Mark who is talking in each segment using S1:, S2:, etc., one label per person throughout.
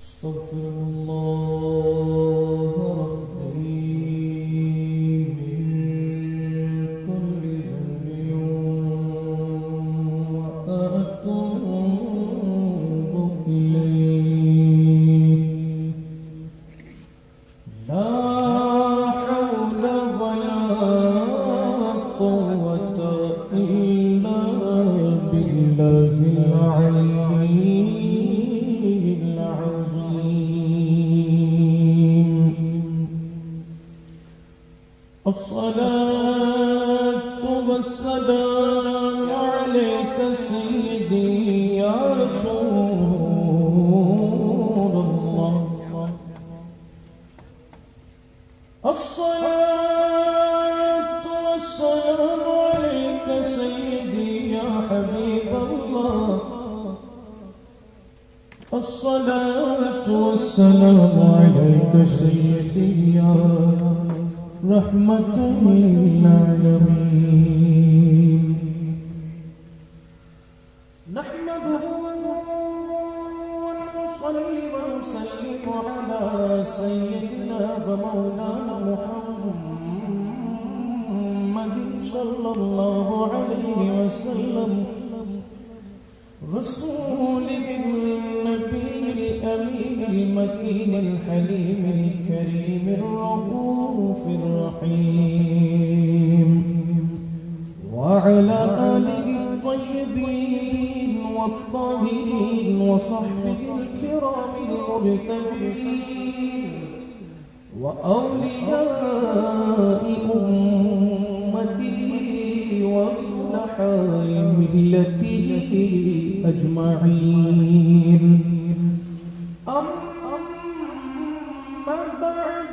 S1: استغفر الله ربي من كل ذنب وأتوب إليه لا حول ولا قوة إلا بالله العلي الصلاة والسلام عليك سيدي يا رسول الله الصلاة والسلام عليك سيدي يا حبيب الله الصلاة والسلام عليك سيدي يا رحمة للعالمين نحمده ونصلي ونسلم على سيدنا ومولانا محمد صلى الله عليه وسلم رسوله النبي الأمين المكين الحليم الكريم الرؤوف الرحيم وعلى آله الطيبين والطاهرين وصحبه الكرام المبتدئين وأولياء أمته وصلحاء ملته أجمعين أما بعد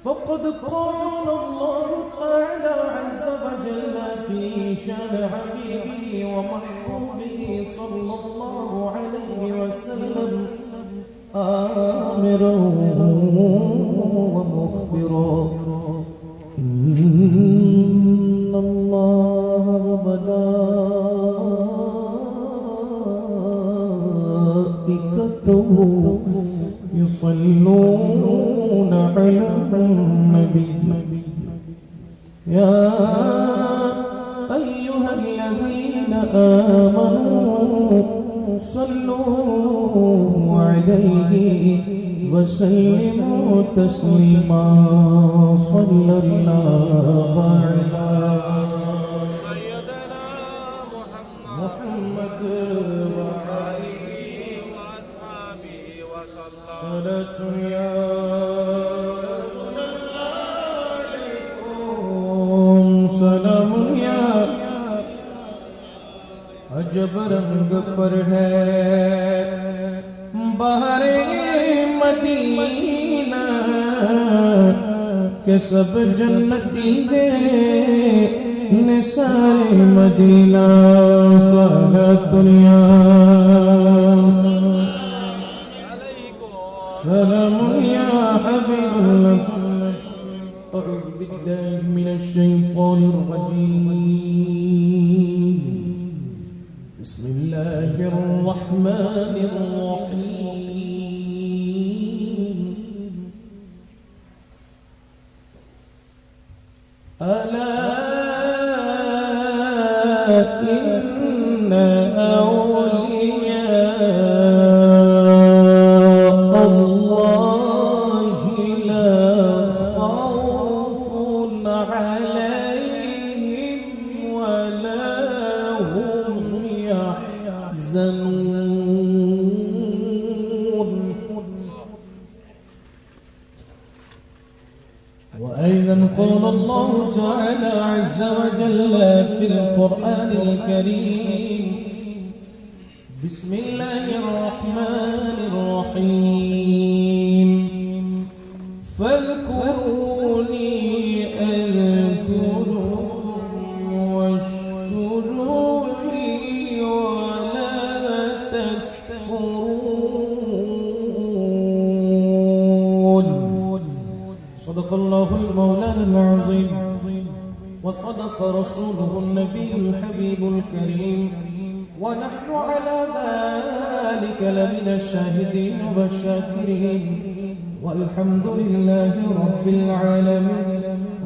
S1: فقد قال الله تعالى عز وجل في شأن حبيبه ومحبوبه صلى الله عليه وسلم آمرا ومخبرا إن الله وملائكته يصلون على النبي يا أيها الذين آمنوا صلوا عليه وسلموا تسليما صلى الله على سيدنا محمد وآله وأصحابه وسلم صلاة يا رسول الله عليكم سلام يا عجب رنگ پر ہے بہار مدینہ کہ سب جنتی ہیں نثار مدینہ صلاة یا سلام یا حبیب اللہ اعوذ باللہ من الشیطان الرجیم بسم الله الرحمن الرحيم ألا إن أولياء الله لا خوف عليهم ولا هم يحزنون وأيضا قال الله تعالى عز وجل في القرآن الكريم بسم الله الرحمن الرحيم فاذكروني أذكركم واشكروا لي ولا تكفرون صدق الله المولانا العظيم وصدق رسوله النبي الحبيب الكريم ونحن على ذلك لمن الشاهدين والشاكرين والحمد لله رب العالمين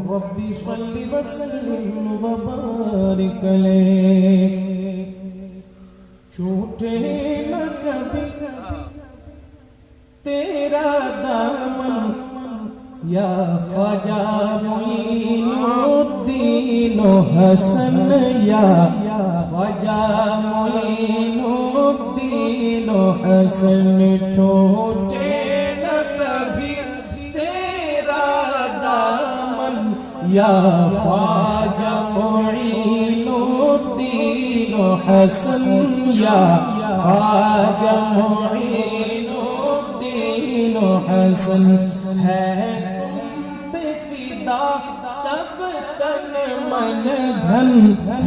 S1: ربي صل وسلم وبارك عليه چھوٹے نہ کبھی تیرا دامن یا خواجہ معین الدین حسن یا خواجہ معین الدین حسن چھوٹے نہ کبھی تیرا دامن یا خواجہ معین الدین حسن یا خواجہ معین الدین حسن ہے تم پہ فدا سب تن من دھن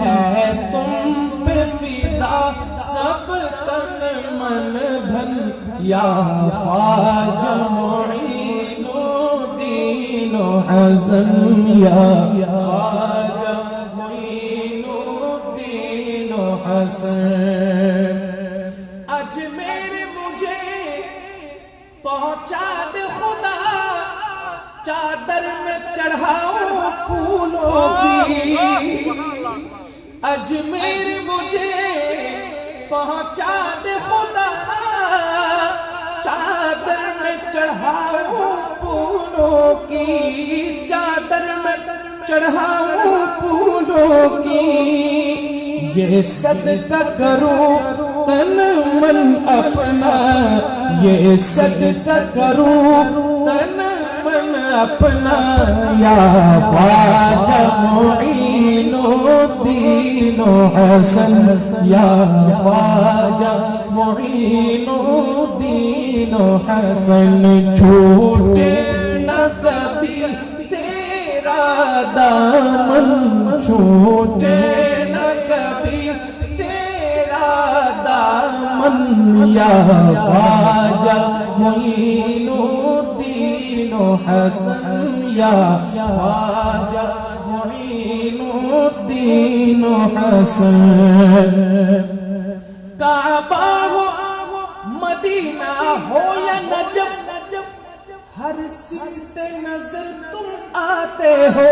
S1: ہے تم پہ فدا سب تن من دھن یا خواجہ معین الدین حسن یا خواجہ معین الدین حسن اجمیر مجھے پہنچا دے خدا چادر میں چڑھاؤں پھولوں کی اجمیر مجھے پہنچا دے خدا چادر میں چڑھاؤں پھولوں کی چادر میں چڑھاؤں پھولوں کی یہ صدقہ کروں تن من اپنا یہ صدقہ کروں تن من اپنا یا خواجہ معین الدین حسن یا خواجہ معین الدین حسن چھوٹے نہ کبھی تیرا دامن چھوٹے نہ کبھی تیرا دامن یا خواجہ معین الدین حسن یا خواجہ معین الدین حسن کعبہ ہو مدینہ ہو یا نجف ہر سمت نظر تم آتے ہو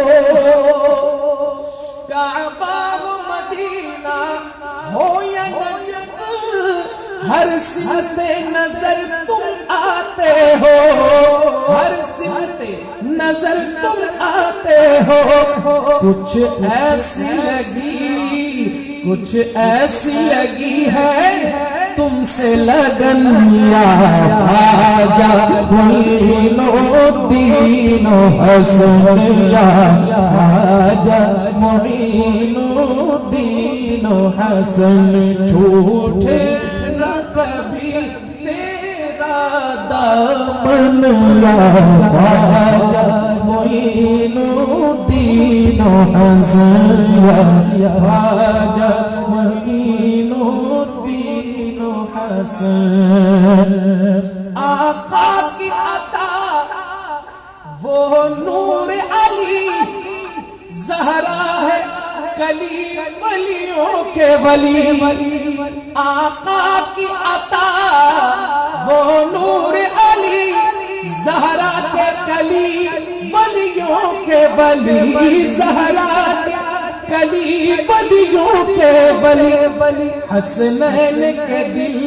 S1: کعبہ ہو مدینہ ہو یا نجف ہر سمت نظر تم آتے ہو ہر سمت نظر تم آتے ہو کچھ ایسی لگی ہے تم سے لگن یا خواجہ معین الدین حسن یا خواجہ معین الدین حسن چھوٹے نہ کبھی تیرا دامن یا خواجہ معین الدین حسن یا خواجہ معین الدین حسن آقا کی عطا وہ نور علی زہرا ہے کلی ولیوں کے ولی آقا کی عطا وہ نور علی زہرا کے کلی ولیوں کے ولی زہرا کے کلی ولیوں کے ولی حسنین کے دل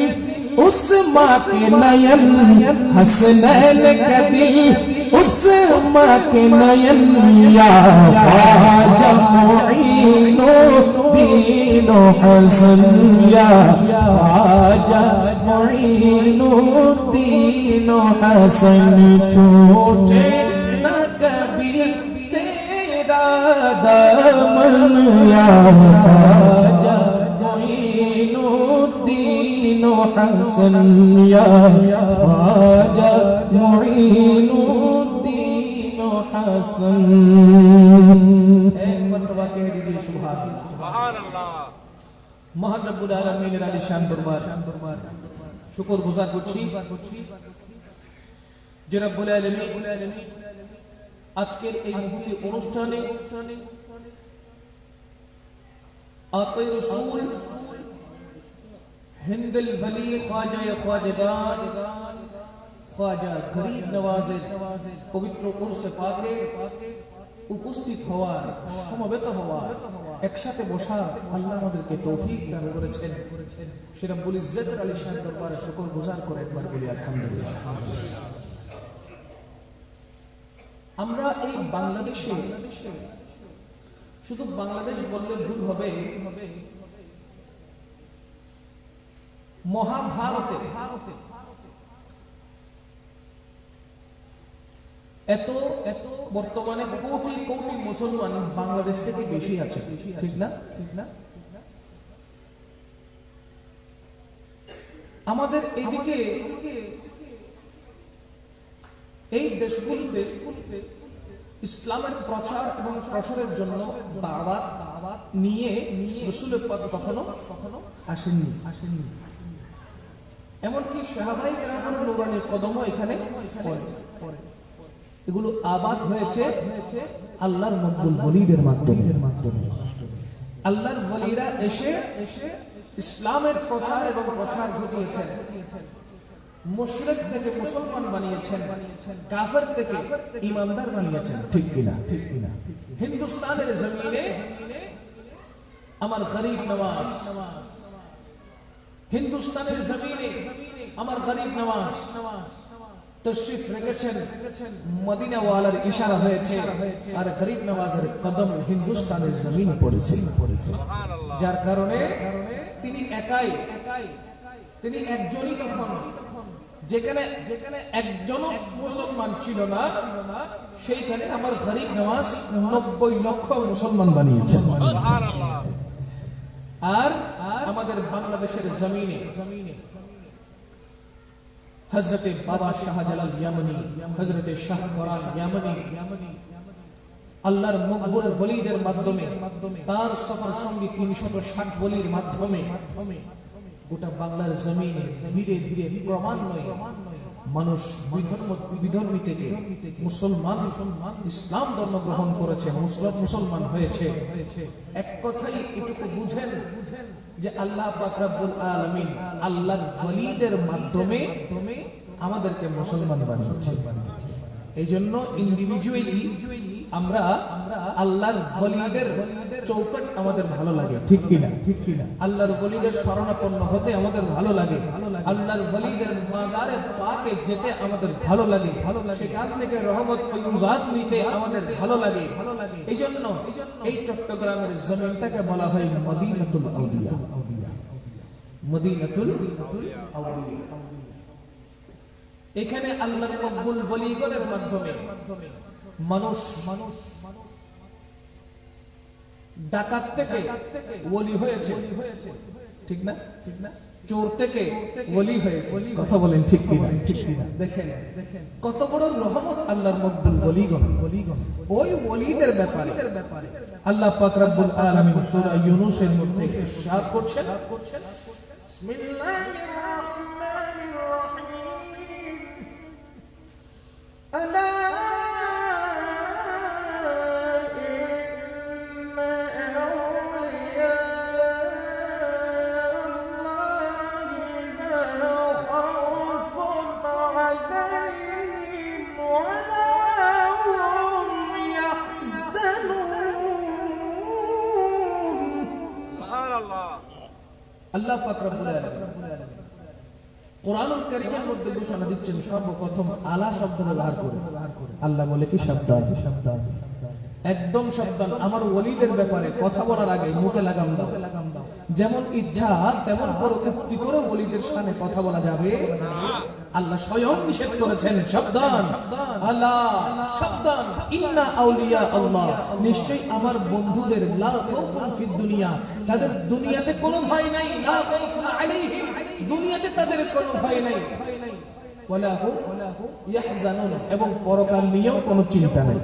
S1: اس ماں کے نین حسنین کے دل اس ماں کے نین یا خواجہ معین الدین حسن یا خواجہ معین الدین حسن چھوٹے نہ کبھی تیرا دامن یا خواجہ معین الدین حسن یا خواجہ معین الدین حسن ایک مرتبہ کہہ دیجئے سبحان اللہ سبحان اللہ মহান রব্বুল আলামিনের আলিশান দরবার শুকর গুজার করছি যে রব্বুল আলামিন আজকের এই মুহূর্তে অনুষ্ঠানে আতায়ে রাসূল হিন্দুল ওয়ালি খ্বাজা খ্বাজাগান খ্বাজা গরিব নওয়াজের পবিত্র উরসে পাকে উপস্থিত হওয়ার, সমবেত হওয়ার, একসাথে বসার আল্লাহ আমাদেরকে তৌফিক দান করেছেন। সে রব্বুল ইজ্জতের আলিশান দরবারে শুকর গুজার করে একবার বলি আলহামদুলিল্লাহ। আমরা এই বাংলাদেশে, শুধু বাংলাদেশ বললে ভুল হবে, মহাভারতে এত এত বর্তমানে কোটি কোটি মুসলমান বাংলাদেশ থেকে বেশি আছে, ঠিক না? ঠিক না? আমাদের এইদিকে এই দেশগুলিতে ইসলামের প্রচার এবং প্রসারের জন্য দাওয়াত নিয়ে রাসূলের পাক কখনো কখনো আসেননি। এমনকি সাহাবায়ে কেরামের নূরানী কদমও এখানে পড়ে। এগুলো আবাদ হয়েছে আল্লাহর মকবুল ওলিদের মাধ্যমে। আল্লাহর ওলিরা এসে ইসলামের প্রচার এবং প্রসার ঘটিয়েছেন। মুশরিক থেকে মুসলমান বানিয়েছেন, কাফের থেকে ঈমানদার বানিয়েছেন, ঠিক কিনা? ঠিক কিনা? হিন্দুস্তানের জমিনে আমার গরিব নওয়াজ, হিন্দুস্তানের জমিনে আমার গরিব নওয়াজ তশরিফ রেখেছেন। মদিনা ওয়ালার ইশারা হয়েছে আর গরিব নওয়াজের কদম হিন্দুস্তানের জমিনে পড়েছে। যার কারণে তিনি একাই, তিনি একজনই তখন, যেখানে একজন মুসলমান ছিল না সেইখানে আমার গরিব নওয়াজ 90 লক্ষ মুসলমান বানিয়েছেন। আর আমাদের বাংলাদেশের জমিনে হযরতে বাবা শাহজালাল ইয়ামানি, হযরতে শাহ কোরআন ইয়ামানি আল্লাহর মকবুল ওলিদের মাধ্যমে, তার সফর সঙ্গী 360 ওলির মাধ্যমে গোটা বাংলার জমিনে ধীরে ধীরে ক্রমান্বয়ে মানুষ বিধর্মী থেকে মুসলমান, ইসলাম ধর্ম গ্রহণ করেছে, মুসলমান হয়েছে। এক কথাই এটুকু বুঝেন যে আল্লাহ পাক রব্বুল আলামিন আল্লাহর ওলিদের মাধ্যমে আমাদেরকে মুসলমান বানিয়েছেন। এই জন্য ইন্ডিভিজুয়ালি আমরা আল্লাহর ওলিদের চৌকট আমাদের ভালো লাগে, ঠিক কিনা? ঠিক কিনা? আল্লাহর ওলিদের শরণাপন্ন হতে আমাদের ভালো লাগে, আল্লাহর ওলিদের মাজারে পাকে যেতে আমাদের ভালো লাগে, সেখান থেকে রহমত ফয়ুজাত নিতে আমাদের ভালো লাগে। এই জন্য এই চট্টগ্রামের জমিনটাকে বলা হয় মদিনাতুল আউলিয়া। মদিনাতুল আউলিয়া। এখানে আল্লাহর মকবুল ওলিগণের মাধ্যমে মানুষ ডাকাত থেকে ওলি হয়েছে, ঠিক না? ঠিক না? চোর থেকে ওলি হয়েছে, কথা বলেন ঠিক কিনা? ঠিক কিনা? দেখেন কত বড় রহমত আল্লাহর মকবুল ওলিগণ। ওই ওলিদের ব্যাপারে আল্লাহ পাক রব্বুল আলামিন সূরা ইউনূসের মধ্যে ইরশাদ করছেন, বিসমিল্লাহির রাহমানির রাহিম, আলা আল্লাহ পাক রব্বুল আলামিন কোরআনুল কারীমের মধ্যে ঘোষণা দিচ্ছেন সর্বপ্রথম আলা শব্দ ব্যবহার করে। আল্লাহ বলে কি সাবধান, একদম সাবধান আমার ওলিদের ব্যাপারে কথা বলার আগে মুখে লাগাম দাও। যেমন ইচ্ছা তেমন করে উক্তি করে ওলিদের সামনে কথা বলা যাবে আল্লাহ স্বয়ং নিষেধ করেছেন, সাবধান, আলা সাবধান, ইন্না আউলিয়া আল্লাহ, নিশ্চয়ই আমার বন্ধুদের লা খাউফুন ফিদ দুনিয়া, তাদের দুনিয়াতে কোনো ভয় নাই, লা খাউফুন আলাইহিম, দুনিয়াতে তাদের কোনো ভয় নাই, ওয়ালা হুম ইয়াহজানুন, এবং পরকাল নিয়েও কোনো চিন্তা নাই।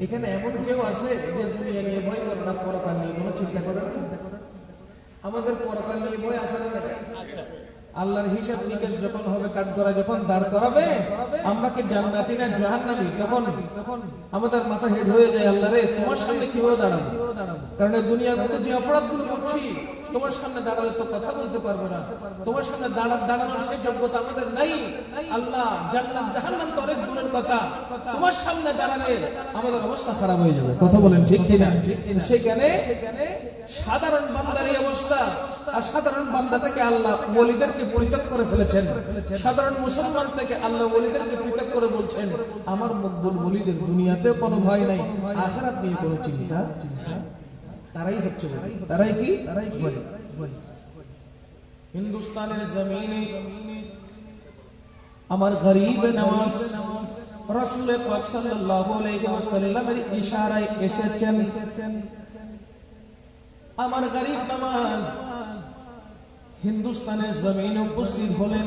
S1: এখানে এমন কেউ আছে যে দুনিয়া নিয়ে ভয় করে না, পরকাল নিয়ে কোনো চিন্তা করে না? আমাদের পরকাল নিয়ে ভয় আসে না? আল্লাহর হিসাব নিকাশ যখন হবে, কাঠগড়া যখন দাঁড় করাবে, আমরা কি জান্নাতি না জাহান্নামী, তখন আমাদের মাথা হেড হয়ে যায়, আল্লাহ রে তোমার সামনে কিভাবে দাঁড়াবো? কারণ দুনিয়ার মধ্যে যে অপরাধগুলো করছি তোমার সামনে দাঁড়ালে তো কথা বলতে পারবে না, তোমার সামনে দাঁড়ানোর সেই যোগ্যতা আমাদের নাই। আল্লাহ জান্নাত জাহান্নাম তো অনেক দূরের কথা, তোমার সামনে দাঁড়ালে আমাদের অবস্থা খারাপ হয়ে যাবে। কথা বলেন ঠিক কিনা? সেখানে সাধারণ বান্দার এই অবস্থা, আর সাধারণ বান্দা থেকে আল্লাহ ওলিদেরকে পৃথক করে ফেলেছেন। সাধারণ মুসলমান থেকে আল্লাহ ওলিদেরকে পৃথক করে বলছেন, আমার মকবুল ওলিদের দুনিয়াতেও কোনো ভয় নাই, আখিরাত নিয়ে কোনো চিন্তা। তারাই হচ্ছে ওলি। তারাই কি? ওলি। হিন্দুস্তানের জমিনে আমার গরিব নওয়াজ রাসূল পাক সাল্লাল্লাহু আলাইহি ওয়াসাল্লামের ইশারায় এসেছেন। আমার গরিব নওয়াজ হিন্দুস্তানের জমিনে উপস্থিত হলেন।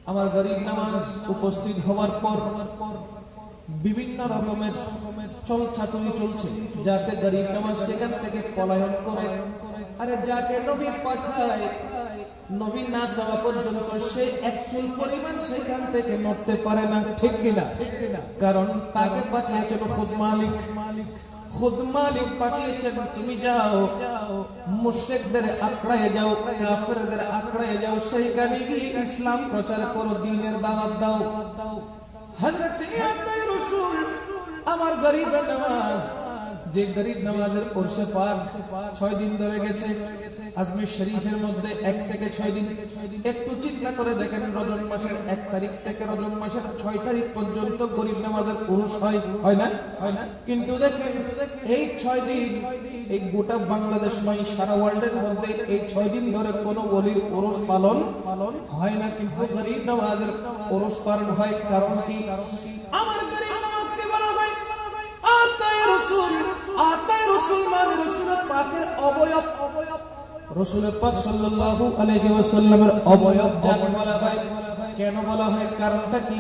S1: আমার গরিব নওয়াজ উপস্থিত হওয়ার পর বিভিন্ন রকমের চলচাতুরি চলছে, যাতে গরিব নওয়াজ সেখান থেকে পলায়ন করে। আরে যাকে নবী পাঠায়, নবী না যাওয়া পর্যন্ত সে এক চুল পরিমাণ সেখান থেকে নড়তে পারে না। ঠিক কিনা? কারণ তাকে পাঠিয়েছেন খুদ মালিক। খুদ মালিক পাঠিয়েছেন, তুমি যাও মুশরিকদের আঁকড়ায় যাও, কাফেরদের আঁকড়ায় যাও, সেইখানে গিয়ে ইসলাম প্রচার করো, দ্বীনের দাওয়াত দাও। হযরত ইয়াদাই রাসূল আমার গরিব নওয়াজ, যে গরিব নওয়াজের ওরসে পাক 6 দিন ধরে গেছে আজমির শরীফের মধ্যে, 1 থেকে 6 দিন। একটু চিন্তা করে দেখেন, রজব মাসের 1 তারিখ থেকে রজব মাসের 6 তারিখ পর্যন্ত গরিব নওয়াজের উরুস হয় না? কিন্তু দেখেন এই 6 দিন, এই গোটা বাংলাদেশ নয় সারা ওয়ার্ল্ডের মধ্যে এই 6 দিন ধরে কোনো ওলির উরুস পালন হয় না, কিন্তু গরিব নওয়াজের উরুস পালন হয়। কারণ কি? আমার গরিব নওয়াজকে বলা হয় আতায়ে রাসূল। আতায়ে রাসূল মানে রাসূলের পাকের অবয়ব। রাসূল পাক সাল্লাল্লাহু আলাইহি ওয়াসাল্লামের অবয়ব যাকে বলা হয়। কেন বলা হয়? কারণটা কি?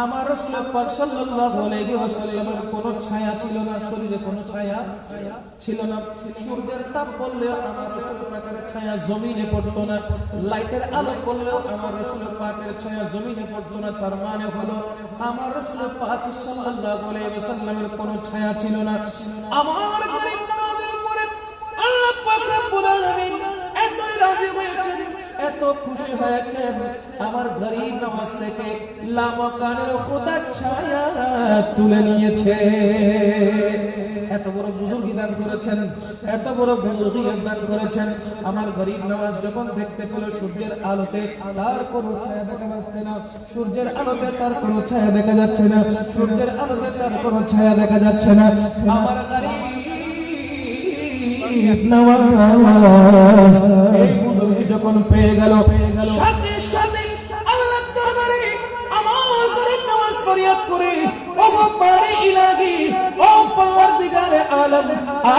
S1: আমার রাসূল পাক সাল্লাল্লাহু আলাইহি ওয়াসাল্লামের কোনো ছায়া ছিল না, শরীরে কোনো ছায়া ছিল না। সূর্যের তাপ পড়লেও আমার রাসূল পাকের ছায়া জমিনে পড়তো না, লাইটের আলো পড়লেও আমার রাসূল পাকের ছায়া জমিনে পড়তো না। তার মানে হলো আমার রাসূল পাক সাল্লাল্লাহু আলাইহি ওয়াসাল্লামের কোনো ছায়া ছিল না। আমার গরিব নওয়াজের উপরে আল্লাহ পাক রব্বুল আলামিন এতই রাজি হয়েছেন, এত খুশি হয়েছেন, আমার গরিব নওয়াজ থেকে লামাকানের খোদা ছায়া তুলে নিয়েছে। এত বড় বুজুর্গি দান করেছেন, এত বড় বুজুর্গি দান করেছেন। আমার গরিব নওয়াজ যখন দেখতে পেল সূর্যের আলোতে তার কোনো ছায়া দেখা যাচ্ছে না, সূর্যের আলোতে তার কোনো ছায়া দেখা যাচ্ছে না, সূর্যের আলোতে তার কোনো ছায়া দেখা যাচ্ছে না, আমার গরিব নওয়াজ এই বুজুর্গি যখন পেয়ে গেল, সাথে সাথে আল্লাহর দরবারে আমার গরিব নওয়াজ ফরিয়াদ করে, ওগো পারি ইলাহি, ও পরওয়ারদিগারে আলম,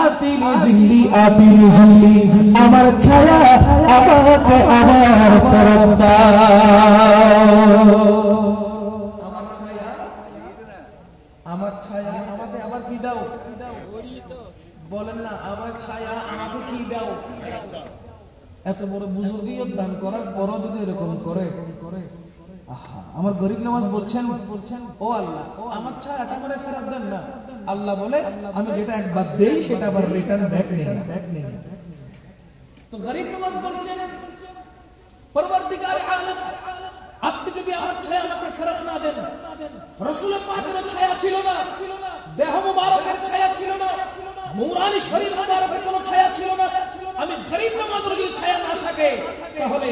S1: আতিনি জিল্লি, আতিনি জিল্লি, আমার ছায়া আমাকে আবার ফেরত দাও। আমার ছায়া, আমার ছায়া আমাকে আবার কি দাও? বলেন না, আমার ছায়া আমাকে কি দাও? এত বড় বুজুর্গিয়ত দান করার পরও যদি এরকম করে, আহা, আমার গরিব নওয়াজ বলছেন, ও আল্লাহ আমার ছায়াটা আমারে ফেরত দেন না। আল্লাহ বলে, আমি যেটা একবার দেই সেটা আবার রিটার্ন ব্যাক নেই না। তো গরিব নওয়াজ বলছেন, পরওয়ারদিগার আলম, আপনি যদি আমার ছায়া আমাকে ফেরত না দেন, রাসূল পাকের ছায়া ছিল না, দেহ মুবারকের ছায়া ছিল না, নূরানি শরীর মুবারকের কোনো ছায়া ছিল না, আমি গরিব নওয়াজের যদি ছায়া না থাকে, তাহলে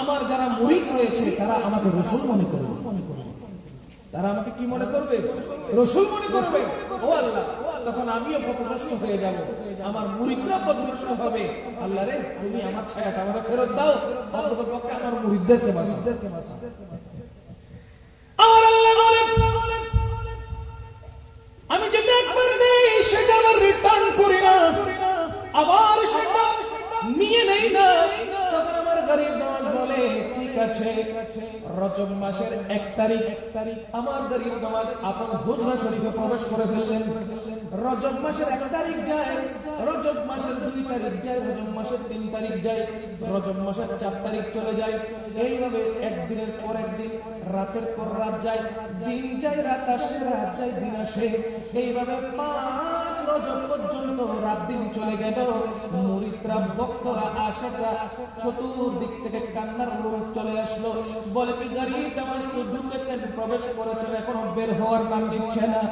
S1: আমার যারা মুরিদ রয়েছে তারা আমাকে রাসূল মনে করবে। তারা আমাকে কি মনে করবে? রাসূল মনে করবে। ও আল্লাহ, তখন আমিও পথভ্রষ্ট হয়ে যাব, আমার মুরিদরা পথভ্রষ্ট হবে। আল্লাহ রে, তুমি আমার ছায়াটা আমাকে ফেরত দাও, অন্তত পক্ষে আমার মুরিদদেরকে বাঁচাও। আমার আল্লাহ বলেন, আমি যেটা একবার দেই সেটা আবার রিটার্ন করি না, আবার সেটা নিয়ে নেই না। তখন আমার গরিব নওয়াজ বলে, ঠিক আছে, রজব মাসের 1 তারিখ আমার গরিব নওয়াজ আপন হুজরা শরীফে প্রবেশ করে ফেললেন। রজব মাসের 1 তারিখ যায়, রজব মাসের 2 তারিখ যায়, রজব মাসের 3 তারিখ যায়, রজব মাসের 4 তারিখ চলে যায়। এইভাবে একদিনের পর একদিন, রাতের পর রাত যায়, দিন যায় রাত আসে, রাত যায় দিন আসে। এইভাবে 5 রজব পর্যন্ত রাত দিন চলে গেল, মুরিদরা, ভক্তরা, আশিকরা চতুর্দিক থেকে কান্নার রোল চলে আসলো। বলে কি গরিব নওয়াজ তো ঢুকেছেন, প্রবেশ করেছেন, এখনো বের হওয়ার নাম নিচ্ছে না।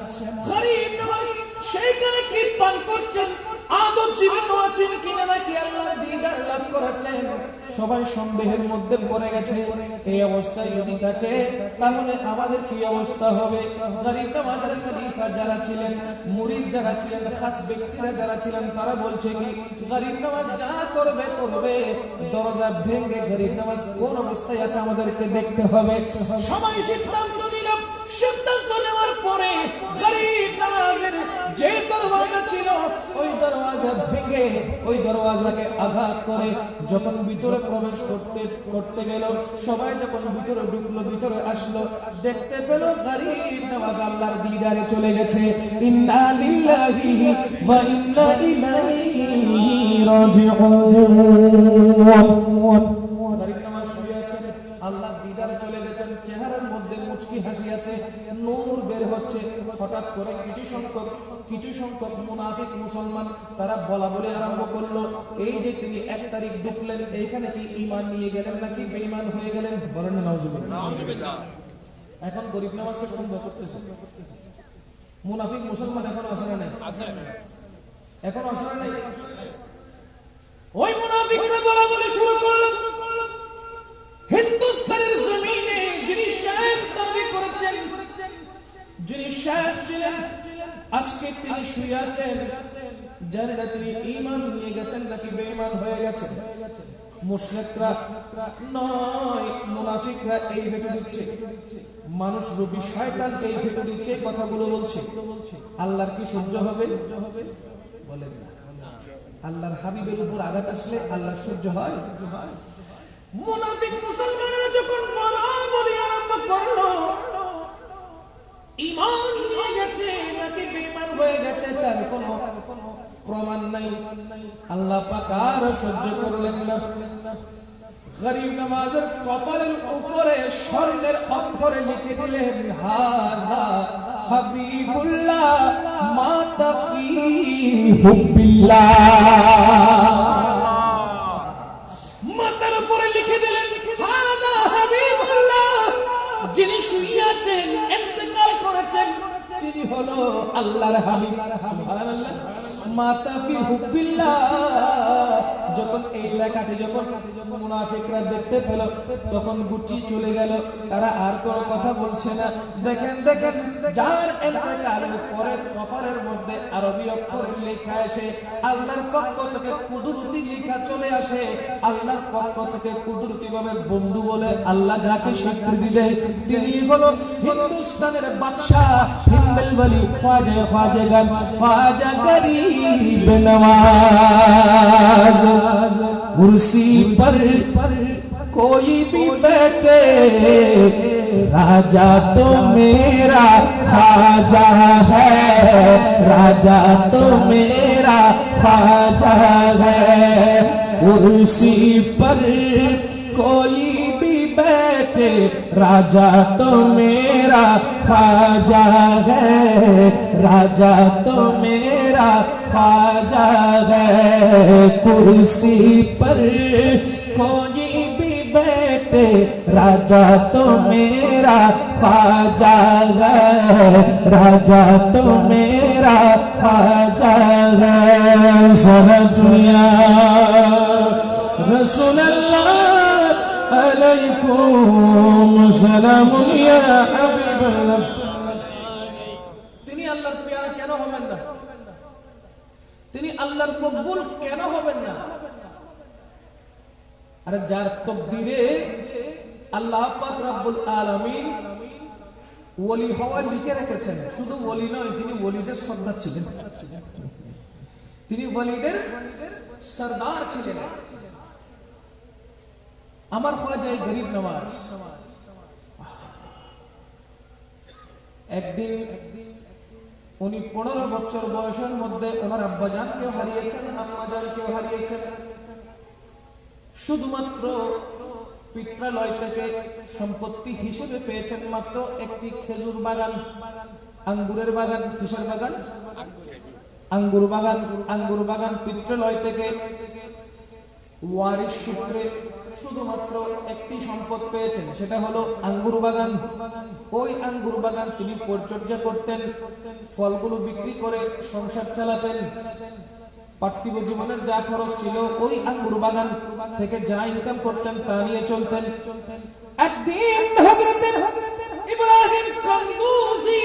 S1: গরিব নওয়াজ সেইখানে কি পান করছেন, আদৌ জীবিত আছেন কিনা, নাকি আল্লাহর দিদার লাভ করেছেন, সবাই সন্দেহের মধ্যে পড়ে গেছে। এই অবস্থায় যদি থাকে তাহলে আমাদের কি অবস্থা হবে? গরিব নওয়াজের খলিফা যারা ছিলেন, মুরিদ যারা ছিলেন, খাস ব্যক্তিরা যারা ছিলেন, তারা বলছে কি গরিব নওয়াজ যা করবে করবে, দরজা ভেঙে গরিব নওয়াজ কোন অবস্থায় আছে আমাদেরকে দেখতে হবে। সবাই সিদ্ধান্ত নিল। সিদ্ধান্ত নেওয়ার পরে গরিব নওয়াজের যে দরওয়াজা ছিল ওই দরওয়াজা ভেঙে ওই দরওয়াজাকে আঘাত করে যখন ভিতরে প্রবেশ করতে গেল, সবাই যখন ভিতরে ঢুকলো, ভিতরে আসলো, দেখতে পেল গরিব নওয়াজ আল্লাহর দিদারে চলে গেছে। ইন্না লিল্লাহি ওয়া ইন্না ইলাইহি রাজিউন। গরিব নওয়াজ শুয়ে আছেন, আল্লাহর দিদারে চলে গেছেন, চেহারার মধ্যে মুচকি হাসি আছে, নূর বের হচ্ছে। হঠাৎ করে কিছু সংখ্যক মুনাফিক মুসলমান তারা বলা বলে আরম্ভ করলো, এই যে তিনি 1 তারিখ ঢুকলেন, এইখানে কি ঈমান নিয়ে গেলেন নাকি বেঈমান হয়ে গেলেন? বলেন না নাউজুবিল্লাহ। এখন গরিব নওয়াজকে সন্দেহ করতেছে। মুনাফিক মুসলমান এখনো আসে না, এখনো আসে না। ওই মুনাফিকরা বলা বলে শুরু করলো, হিন্দুস্তানের জমিনে যিনি শেখ দাবি করেছেন, যিনি শেখ ছিলেন, আজকে তিনি শুয়ে আছেন, জানি না তিনি ঈমান নিয়ে গেছেন নাকি বেঈমান হয়ে গেছেন। মুশরিকরা নয়, মুনাফিকরা এই ভেটো দিচ্ছে, মানুষ রূপী শয়তান এই ভেটো দিচ্ছে, কথাগুলো বলছে। আল্লাহর কি সহ্য হবে? বলেন না। আল্লাহর হাবিবের উপর আঘাত আসলে আল্লাহ সহ্য হয়? মুনাফিক মুসলমানেরা যখন বলাবলি আরম্ভ করলো, ঈমান নিয়ে গেছে নাকি বেঈমান হয়ে গেছে তার কোনো প্রমাণ নাই, আল্লাহ পাক আর সহ্য করলেন না। গরিব নওয়াজের কপালের উপরে স্বর্ণের অক্ষরে লিখে দিলেন, হাদা হাবিবুল্লাহ মাতা ফি হুব্বিল্লাহ। মাথার উপরে লিখে দিলেন, হাদা হাবিবুল্লাহ, যিনি শুয়ে আছেন, ইন্তেকাল করেছেন, তিনি হলো আল্লাহর হাবিব। সুবহানাল্লাহ। মাতা ফি হুব্বিল্লাহ। যখন এই লেখাটি যখন মুনাফিকরা দেখতে পেল, তখন গুটি চলে গেল, তারা আর কোনো কথা বলছে না। দেখেন দেখেন, যার ইন্তেকালের পরে কপালের মধ্যে আরবি অক্ষরে লেখা আসে, আল্লাহর পক্ষ থেকে কুদরতি লেখা চলে আসে, আল্লাহর পক্ষ থেকে কুদরতি ভাবে বন্ধু বলে আল্লাহ যাকে স্বীকৃতি দেয়, তিনি হলো হিন্দুস্তানের বাদশাহ, হিন্দেল বলি খ্বাজাগঞ্জ, খ্বাজা গরিব নওয়াজ। कुर्सी पर कोई भी बैठे, राजा तो मेरा ख्वाजा है, राजा तो मेरा ख्वाजा है। कुर्सी पर कोई भी बैठे, राजा तो मेरा ख्वाजा है, राजा तो मेरा ख्वाजा है। कुर्सी पर कोई भी बैठे, राजा तो मेरा ख्वाजा है, राजा तो मेरा ख्वाजा है। सारा दुनिया रसूल अल्लाह अलैकुम सलाम या हबीब अल्लाह। তিনি আল্লাহর পেয়ারা কেন হবেন না? তিনি আল্লাহর মকবুল কেন হবেন না? আরে যার তাকদীরে আল্লাহ পাক রব্বুল আলামিন ওলি হওয়া লিখে রেখেছেন, শুধু ওলি নয়, তিনি ওলিদের সর্দার ছিলেন, তিনি ওলিদের সরদার ছিলেন। আমার খ্বাজা গরিব নওয়াজ একদিন উনি 15 বছর বয়সের মধ্যে ওনার আব্বাজানকেও হারিয়েছেন, আম্মাজানকেও হারিয়েছেন। শুধুমাত্র পিত্রালয় থেকে সম্পত্তি হিসেবে পেয়েছেন মাত্র একটি খেজুর বাগান, আঙ্গুরের বাগান। কিসের বাগান? আঙ্গুর বাগান পিত্রালয় থেকে ওয়ারিশ সূত্রে শুধুমাত্র একটি সম্পদ পেয়েছেন, সেটা হলো আঙ্গুর বাগান। ওই আঙ্গুর বাগান তিনি পরিচর্যা করতেন, ফলগুলো বিক্রি করে সংসার চালাতেন। পার্থিব জীবনের যা খরচ ছিল ওই আঙ্গুর বাগান থেকে যা ইনকাম করতেন তা নিয়ে চলতেন। একদিন হযরত ইব্রাহিম কন্দুজি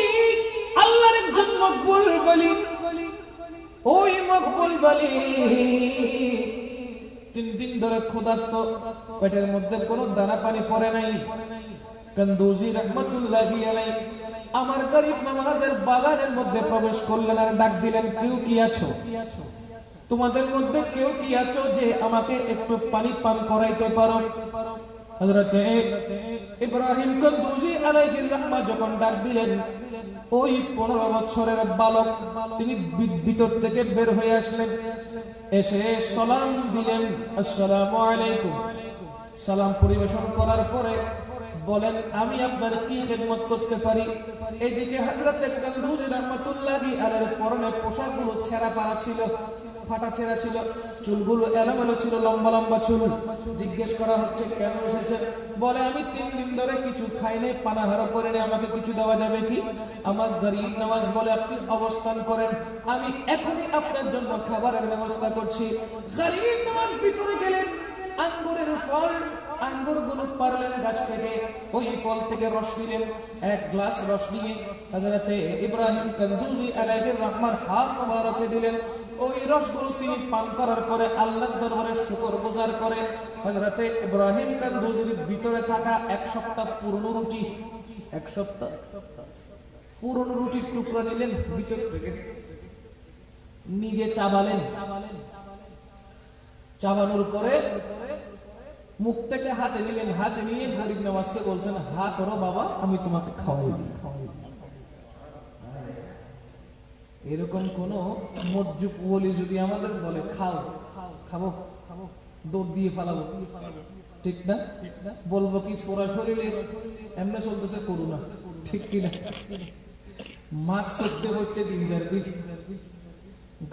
S1: আল্লাহর একজন মকবুল ওলি, ওই মকবুল ওলি 3 দিন ধরে ক্ষুধার্ত, পেটের মধ্যে কোনো দানা পানি পড়ে নাই। কন্দুজি রাহমাতুল্লাহি আলাইহি আমার গরীব নওয়াজের বাগানের মধ্যে প্রবেশ করলেন আর ডাক দিলেন, কেউ কি আছো? তোমাদের মধ্যে কেউ কি আছো যে আমাকে একটু পানি পান করাইতে পারো? হযরত ইব্রাহিম কন্দুজি আলাইহির রাহমা যখন ডাক দিলেন, ওই 15 বছরের বালক তিনি ভিতর থেকে বের হয়ে আসলেন, এসে সালাম দিলেন, আসসালামু আলাইকুম। সালাম পরিবেশন করার পরে বলেন, আমি আপনার কি খেদমত করতে পারি? এইদিকে হযরত কন্দুজি রাহমাতুল্লাহি আলাইহির পরনে পোশাকগুলো ছেঁড়া পাড়া ছিল, ফাটা ছেঁড়া ছিল, চুলগুলো এলোমেলো ছিল, লম্বা লম্বা চুল। জিজ্ঞেস করা হচ্ছে কেন এসেছেন? বলে, আমি 3 দিন ধরে কিছু খাই নাই, পানাহারও করে নাই, আমাকে কিছু দেওয়া যাবে কি? আমার গরীব নওয়াজ বলে, আপনি অবস্থান করেন, আমি এখনই আপনার জন্য খাবারের ব্যবস্থা করছি। গরীব নওয়াজ ভিতরে গেলেন, আঙ্গুরের ফল, আঙ্গুরগুলো পারলেন গাছ থেকে, ওই ফল থেকে রস নিলেন। 1 গ্লাস রস নিয়ে হযরত ইব্রাহিম কন্দুজি আলাইহির রহমার হাত মোবারকে দিলেন। ওই রসগুলো তিনি পান করার পরে আল্লাহর দরবারে শুকরগুজার করে হযরত ইব্রাহিম কন্দুজির ভিতরে থাকা 1 সপ্তাহ পুরনো রুটি, 1 সপ্তাহ পুরনো রুটির টুকরা নিলেন, ভিতর থেকে নিজে চাবালেন। চাবানোর পরে মুখ থেকে হাতে নিলেন, হাতে নিয়ে গরীব নওয়াজকে বলছেন, হা করো বাবা, আমি তোমাকে খাওয়াই দিই। এরকম কোন মজ্জুব ওলি যদি আমাদের বলে খাও, খাবো, দৌড় দিয়ে পালাবো, ঠিক না? বলবো কি ফোরা শরীরে এমনি চলতেছে করুণা, ঠিক কিনা? মাছ সত্যি হইতে দিন যারবি,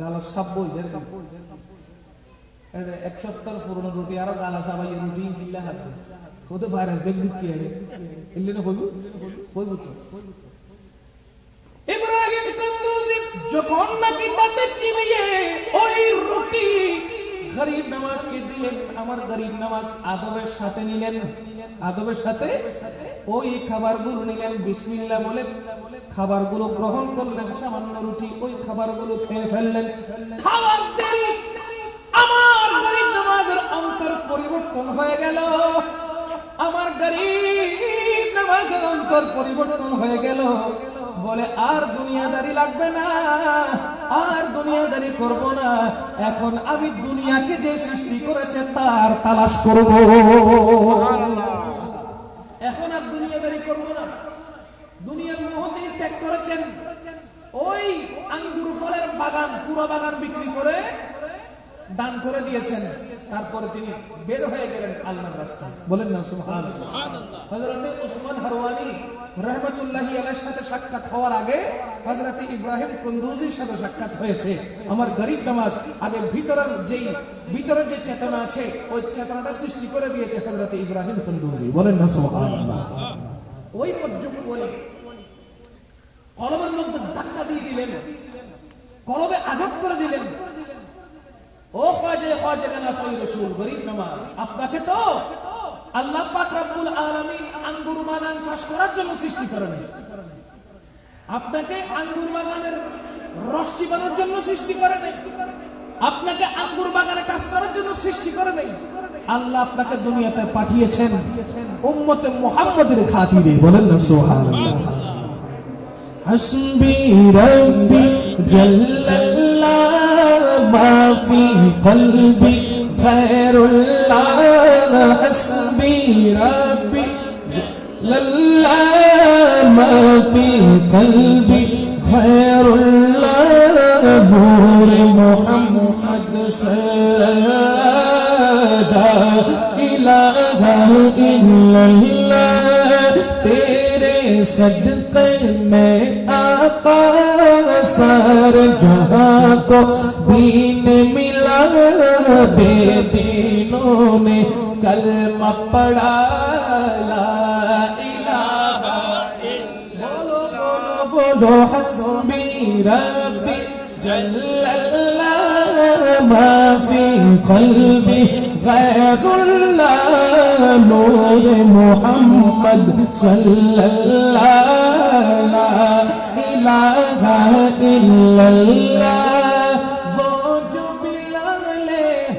S1: গালা সাপ বই যারবি, 1 সপ্তাহ পুরনো রুটি আরো গালা সাবাই রুটি কিল্লা হাত হতে ভাইরাস বেগ ঢুকি আনে এলে না হইব হইব তো। ইব্রাহিম কন্দুজি যখন নাকি তাতে চিবিয়ে ওই রুটি গরীব নওয়াজকে দিলেন, আমার গরীব নওয়াজ আদবের সাথে নিলেন, আদবের সাথে ওই খাবারগুলো নিলেন, বিসমিল্লাহ বলে খাবারগুলো গ্রহণ করলেন। সামান্য রুটি, ওই খাবারগুলো খেয়ে ফেললেন। খাবার দেরি, আমার গরীব নওয়াজের অন্তর পরিবর্তন হয়ে গেল, আমার গরীব নওয়াজের অন্তর পরিবর্তন হয়ে গেল। বলে, আর দুনিয়াদারি লাগবে না, আর দুনিয়াদারি করব না, এখন আমি দুনিয়াকে যে সৃষ্টি করেছে তার তালাশ করব, এখন আর দুনিয়াদারি করব না। দুনিয়ার মোহ তিনি ত্যাগ করেছেন। ওই আঙ্গুর ফলের বাগান, পুরো বাগান বিক্রি করে দান করে দিয়েছেন। তারপরে তিনি বের হয়ে গেলেন আল্লাহর রাস্তায়। বলেন না সুবহানাল্লাহ। হযরত উসমান হারওয়ানি রাহমাতুল্লাহি আলাইহির সাথে সাক্ষাৎ হওয়ার আগে হযরত ইব্রাহিম কন্দুজির সাথে সাক্ষাৎ হয়েছে। আমার গরীব নওয়াজ আগে ভিতরের যে চেতনা আছে ওই চেতনাটা সৃষ্টি করে দিয়েছে হযরত ইব্রাহিম কন্দুজি। বলেন না সুবহানাল্লাহ। ওই মজ্জুব বলে কলবের মধ্যে ধাক্কা দিয়ে দিলেন, কলবে আঘাত করে দিলেন। ও খাজা গানা চাই রাসূল গরীব নওয়াজ, আপনাকে তো আল্লাহ পাক রব্বুল আলামিন আঙ্গুর বাগান চাষ করার জন্য সৃষ্টি করেন, আপনাকে আঙ্গুর বাগানের রস চিবানোর জন্য সৃষ্টি করেন, আপনাকে আঙ্গুর বাগানে কাজ করার জন্য সৃষ্টি করেন। আল্লাহ আপনাকে দুনিয়াতে পাঠিয়েছেন উম্মতে মুহাম্মাদের খাতিরে। বলেন না সুবহানাল্লাহ। হাসবি রাব্বি জাল্লাল্লাহ মা ফি কলবি খায়রুল্লাহ, হাসবি রাব্বি জাল্লাল্লাহ মা ফি কলবি খায়রুল্লাহ, নূর মুহাম্মদ সাল্লাল্লাহু ইলাহা ইল্লাল্লাহ, তেরে صدقے میں آقا سر جہاں کو دین ملا بے دینوں نے کلمہ پڑھا لا الہ الا اللہ بولو حسبی ربی جل اللہ ما فی قلبی غیر اللہ نور محمد صلی اللہ لا الہ الا اللہ وہ جو بلال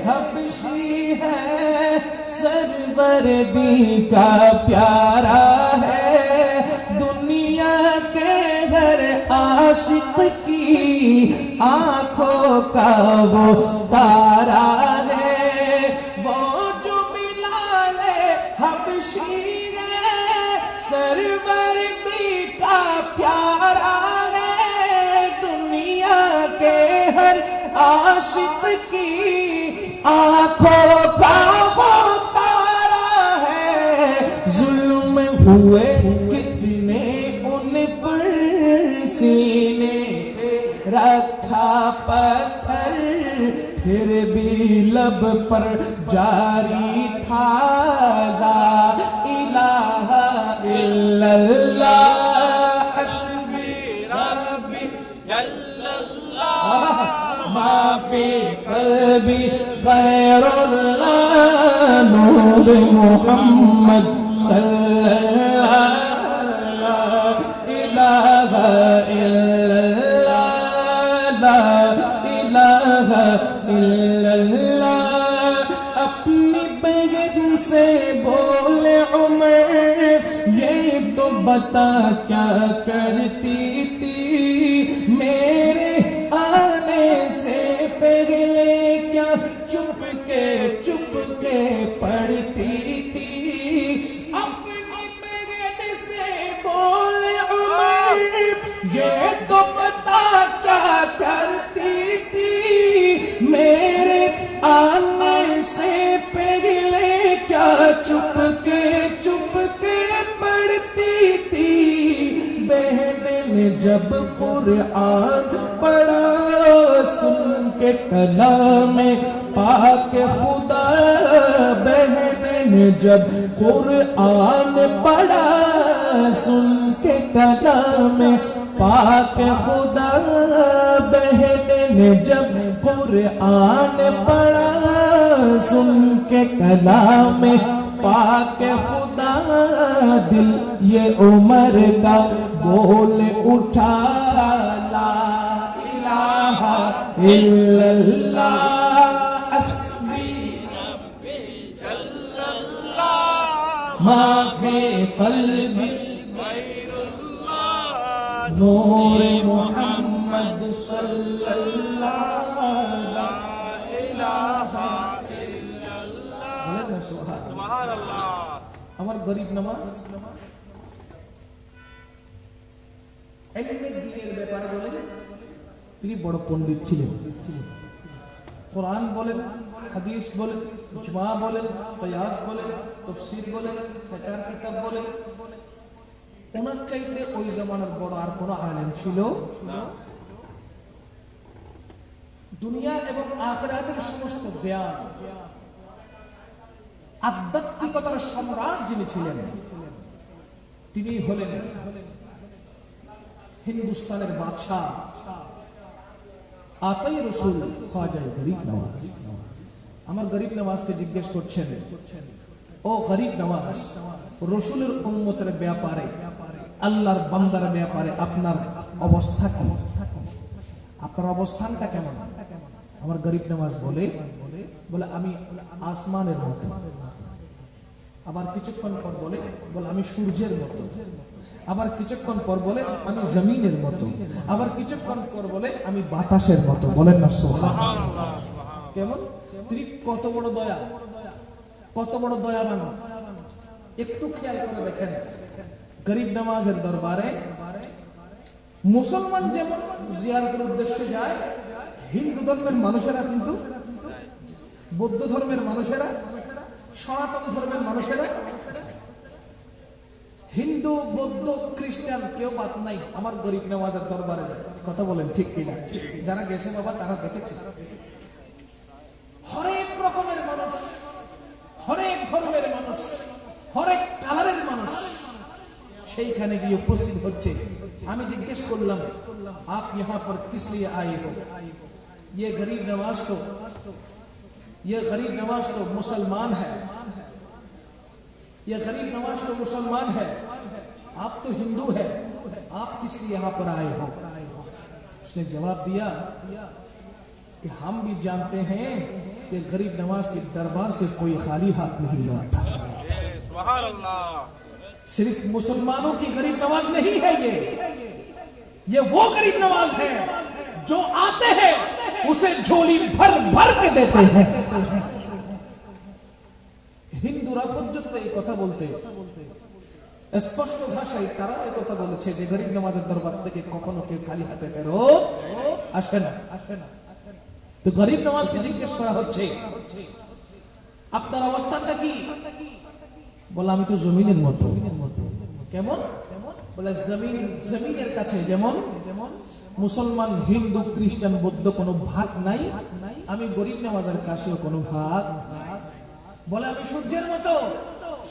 S1: حبشی ہے سروردی کا پیارا ہے دنیا کے ہر عاشق کی آنکھوں کا وہ تارا ہے وہ جو بلال حبشی ہے سروردی کا پیارا ہے دنیا کے ہر عاشق کی آنکھوں کا وہ تارا ہے ظلم ہوئے کتنے ان پر سینے پہ رکھا پتھر پھر بھی لب پر جاری تھا لا الہ الا اللہ حسبی ربی جل اللہ ما فی قلبی غیر اللہ نور محمد صلی اللہ الہ الا اللہ لا الہ الا اللہ اپنی بہن سے بولے عمر یہ تو بتا کیا کرتی تھی میرے آنے سے پہلے کیا چپ کے پڑھتی تھی اپنی بہن سے بولے عمر یہ تو بتا کیا کرتی تھی میرے آنے سے پہلے کیا چپ کے پڑھتی تھی بہن نے جب قرآن پڑھا سن کے کلام پاک خدا بہن نے جب قرآن پڑھا سن کے کلام پاک خدا بہن نے جب قرآن پڑھا سن کے کلام پاک خدا دل یہ عمر کا بول اٹھا لا الہ الا اللہ حسبی ربی جل اللہ ما فی قلبی غیر اللہ نور محمد صلی اللہ لا الہ الا اللہ سبحان اللہ আমার গরিব নামাজ ইলমে দ্বীনের ব্যাপারে বলেন তিনি বড় পণ্ডিত ছিলেন কোরআন বলেন হাদিস বলেন ইজমা বলেন কিয়াস বলেন তাফসীর বলেন ফিকহ কিতাব বলেন ওনার চাইতে ওই জামানার বড় আর কোন আলেম ছিল না দুনিয়া এবং আখিরাতের সমস্ত জ্ঞান আধ্যাত্মিকতার সম্রাট যিনি ছিলেন তিনি হলেন হিন্দুস্তানের বাদশাহ আতাই রসুল খাজা গরিব নওয়াজ আমার গরিব নওয়াজকে জিজ্ঞেস করছেন ও গরিব নওয়াজ রসুলের উম্মতের ব্যাপারে আল্লাহর বান্দার ব্যাপারে আপনার অবস্থা কি আপনার অবস্থানটা কেমন আমার গরিব নওয়াজ বলে আমি আসমানের মতো আবার কিছুক্ষণ পর বলে আমি সূর্যের মতো আবার কিছুক্ষণ পর বলে আমি জমিনের মতো আবার কিছুক্ষণ পর বলে আমি বাতাসের মতো বলেন না সুবহানাল্লাহ কেমন তিনি কত বড় দয়াবান একটু খেয়াল করে দেখেন গরিব নওয়াজের দরবারে মুসলমান যেমন জিয়ারতের উদ্দেশ্যে যায় হিন্দু ধর্মের মানুষেরা কিন্তু বৌদ্ধ ধর্মের মানুষেরা সনাতন ধর্মের মানুষেরা হিন্দু বৌদ্ধ খ্রিস্টান কেউ বাদ নাই আমার গরিব নওয়াজের দরবারে যায়। কথা বলেন ঠিক কিনা? যারা গেছে বাবা তারা দেখেছে হরেক রকমের মানুষ, হরেক ধর্মের মানুষ, হরেক কালারের মানুষ সেইখানে গিয়ে উপস্থিত হচ্ছে। আমি জিজ্ঞেস করলাম, आप यहाँ पर किस लिए आए हो? ये गरीब नवाज तो मुसलमान है, ये गरीब नवाज तो मुसलमान है, आप तो हिंदू है, आप किस लिए यहाँ पर आए हो? उसने जवाब दिया कि हम भी जानते हैं कि गरीब नवाज के दरबार से कोई खाली हाथ नहीं लौटता। सुभान अल्लाह। सिर्फ मुसलमानों की गरीब नवाज नहीं है ये वो गरीब नवाज है जो आते हैं उसे झोली भर भर के देते हैं। হিন্দুরা পর্যন্ত এই কথা বলতে স্পষ্ট ভাষায় তারা এই কথা বলেছে যে গরিব নওয়াজের দরবার থেকে কখনো কেউ খালি হাতে ফেরত আসে না। তো গরিব নওয়াজকে জিজ্ঞেস করা হচ্ছে, আপনার অবস্থানটা কি? বলে আমি তো জমিনের মতো। কেমন? বলে জমিনের কাছে যেমন মুসলমান হিন্দু খ্রিস্টান বৌদ্ধ কোনো ভাগ নাই, আমি গরিব নওয়াজের কাছেও কোনো ভাগ। বলে আমি সূর্যের মতো,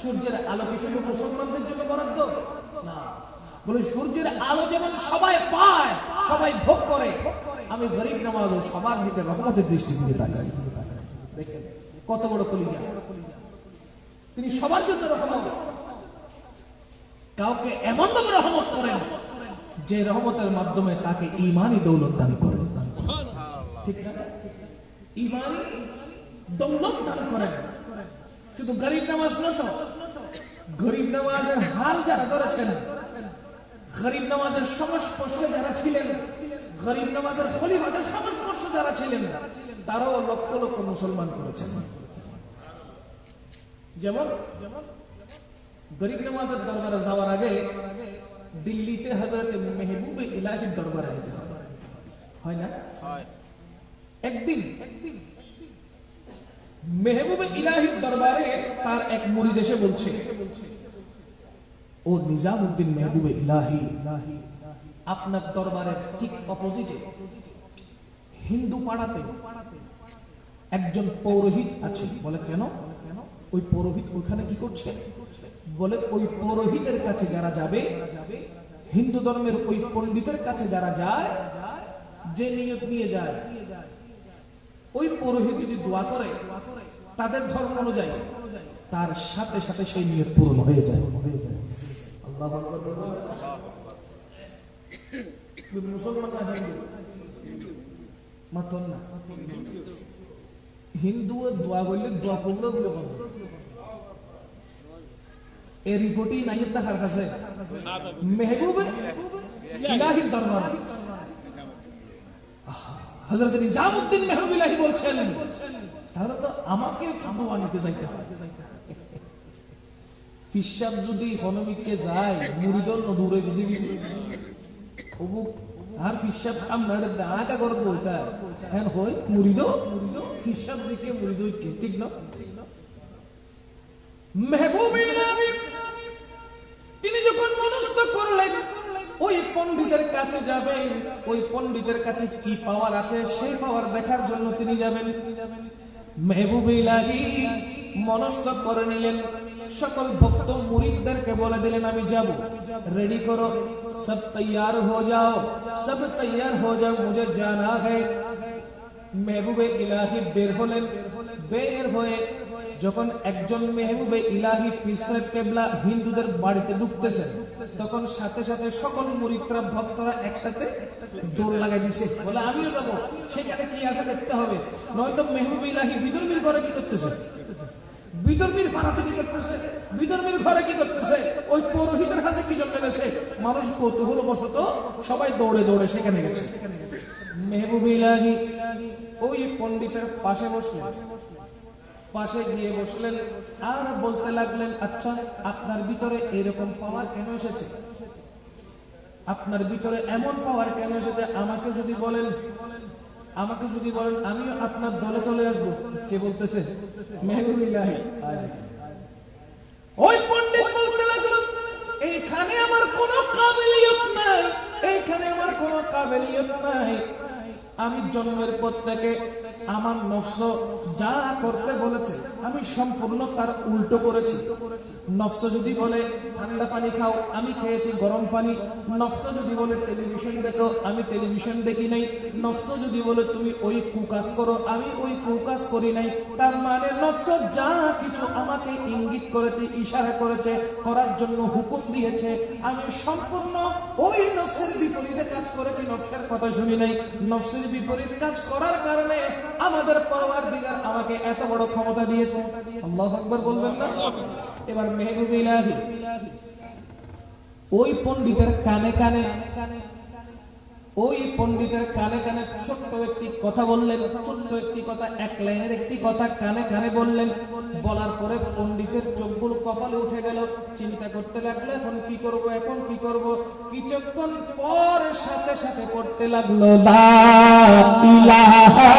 S1: সূর্যের আলো কি শুধু মুসলমানদের জন্য বরাদ্দ না? বলে সূর্যের আলো যেমন সবাই পায়, সবাই ভোগ করে, আমি গরিব নওয়াজও সবার দিকে রহমতের দৃষ্টি দিয়ে তাকাই। দেখেন কত বড় কলিজা, তিনি সবার জন্য রহমত। কাউকে এমন ভাবে রহমত করেন যে রহমতের মাধ্যমে তাকে ঈমানি দৌলত দান করেন। ঠিক না? ঈমানি দৌলত দান করেন। শুধু গরিব নওয়াজ না, তো গরিব নওয়াজের হাল যারা ধরেছেন, গরিব নওয়াজের সংস্পর্শে যারা ছিলেন, গরিব নওয়াজের খলিফাদের সংস্পর্শে যারা ছিলেন, তারাও লক্ষ লক্ষ মুসলমান করেছেন। যেমন গরিব নওয়াজের দরবারে যাওয়ার আগে দিল্লিতে হযরত মেহবুবে ইলাহির দরবারে যেতে হয় না? একদিন মেহবুবে ইলাহির দরবারে তার এক মুরিদ এসে বলছে, ও নিজামউদ্দিন মেহবুবে ইলাহি, আপনার দরবারের ঠিক অপোজিটে হিন্দু পাড়াতে একজন পৌরোহিত আছে। বলে কেন? ওই পৌরোহিত ওইখানে কি করছে? বলে ওই পৌরোহিতের কাছে যারা যাবে, হিন্দু ধর্মের ওই পণ্ডিতের কাছে যারা যায়, যে নিয়ত নিয়ে যায়, ওই পুরোহিত যদি দোয়া করে তাদের ধর্ম অনুযায়ী, তার সাথে সাথে সেই নিয়ত পূরণ হয়ে যায়। আল্লাহু আকবার। মুসলমান না হিন্দু? মাতন না হিন্দু দোয়া করলে দোয়া পড়লে বলে বন্ধ। এই রিপোর্টই নাই দেখার কাছে মেহবুবে ইলাহির দরবার হযরত নিজামউদ্দিন মেহবুব ইলাহি বলছেন, তাহলে তো আমাকে দোয়া নিতে যাইতে হয়। ফিসাব যদি হনমিকে যায় মুরিদর দূরে বেশি বেশি অবুক আর ফিসাব সামনে দাঁড়া করবো ওইটা এখন হয় মুরিদ ফিসাব জিকে মুরিদ ঐক্য ঠিক না? মেহবুব ইলাহি তিনি যখন মনস্থ করলেন ওই পণ্ডিতের কাছে যাবেন, ওই পণ্ডিতের কাছে কি পাওয়ার আছে সেই পাওয়ার দেখার জন্য তিনি যাবেন। মেহবুব ইলাহি মনস্থ করে নিলেন, সকল ভক্ত মুরিদদেরকে বলে দিলেন আমি যাব, রেডি করো, সব তৈয়ার হো যাও, সব তৈয়ার হো যাও, মুঝে জানা है। মেহবুবে ইলাহি বের হলেন। বের হয়ে যখন একজন মেহবুবে ইলাহি পীর সাহেব কেবলা হিন্দুদের বাড়িতে ঢুকতেছেন, তখন সাথে সাথে সকল মুরিদরা ভক্তরা একসাথে দৌড় লাগাই দিছে, বলে আমিও যাব, সেখানে কি আসা দেখতে হবে। নয়তো মেহবুবে ইলাহি বিদর্মীর ঘরে কি করতেছে, বিদর্মীর পাড়াতে কি করতেছে, বিদর্মীর ঘরে কি করতেছে, ওই পুরোহিতের কাছে কি জন্য গেছে। মানুষ কৌতূহল বশত সবাই দৌড়ে দৌড়ে সেখানে গেছে। মেহবুবে ইলাহি ওই পণ্ডিতের পাশে বসলেন, পাশে গিয়ে বসলেন আর বলতে লাগলেন, আচ্ছা আপনার ভিতরে এরকম পাওয়ার কেন এসেছে, আপনার ভিতরে এমন পাওয়ার কেন এসেছে, আমাকে যদি বলেন, আমাকে যদি বলেন আমিও আপনার দলে চলে আসবো। কে বলতেছে? মেহবুব ইলাহি। ওই পণ্ডিত বলতে লাগলো, এই আমার কোনো কাবিলিয়ত নাই, এইখানে আমার কোনো কাবিলিয়ত নাই। আমি জন্মের পর থেকে আমার নফস যা করতে বলেছে আমি সম্পূর্ণ তার উল্টো করেছি। নফস যদি বলে ঠান্ডা পানি খাও, আমি খেয়েছি গরম পানি। নফস যদি বলে টেলিভিশন দেখো, আমি টেলিভিশন দেখি নাই। নফস যদি বলে তুমি ওই কুকাজ করো, আমি ওই কুকাজ করি নাই। তার মানে নফস যা কিছু আমাকে ইঙ্গিত করেছে, ইশারা করেছে, করার জন্য হুকুম দিয়েছে, আমি সম্পূর্ণ ওই নফসের বিপরীতে কাজ করেছি, নফসের কথা শুনি নাই। নফসের বিপরীত কাজ করার কারণে আমাদের পরওয়ারদিগার আমাকে এত বড় ক্ষমতা দিয়েছে। আল্লাহু আকবার বলবেন না? এবার মেহবুব ইলাহি ওই পণ্ডিতের কানে কানে, ওই পণ্ডিতের কানে কানে ছোট্ট একটি কথা বললেন, ছোট্ট একটি কথা, এক লাইনের একটি কথা কানে কানে বললেন। বলার পরে পণ্ডিতের চোখগুলো কপালে উঠে গেল, চিন্তা করতে লাগলো এখন কি করব, এখন কি করব। কিছুক্ষণ পর সাথে সাথে পড়তে লাগলো লা ইলাহা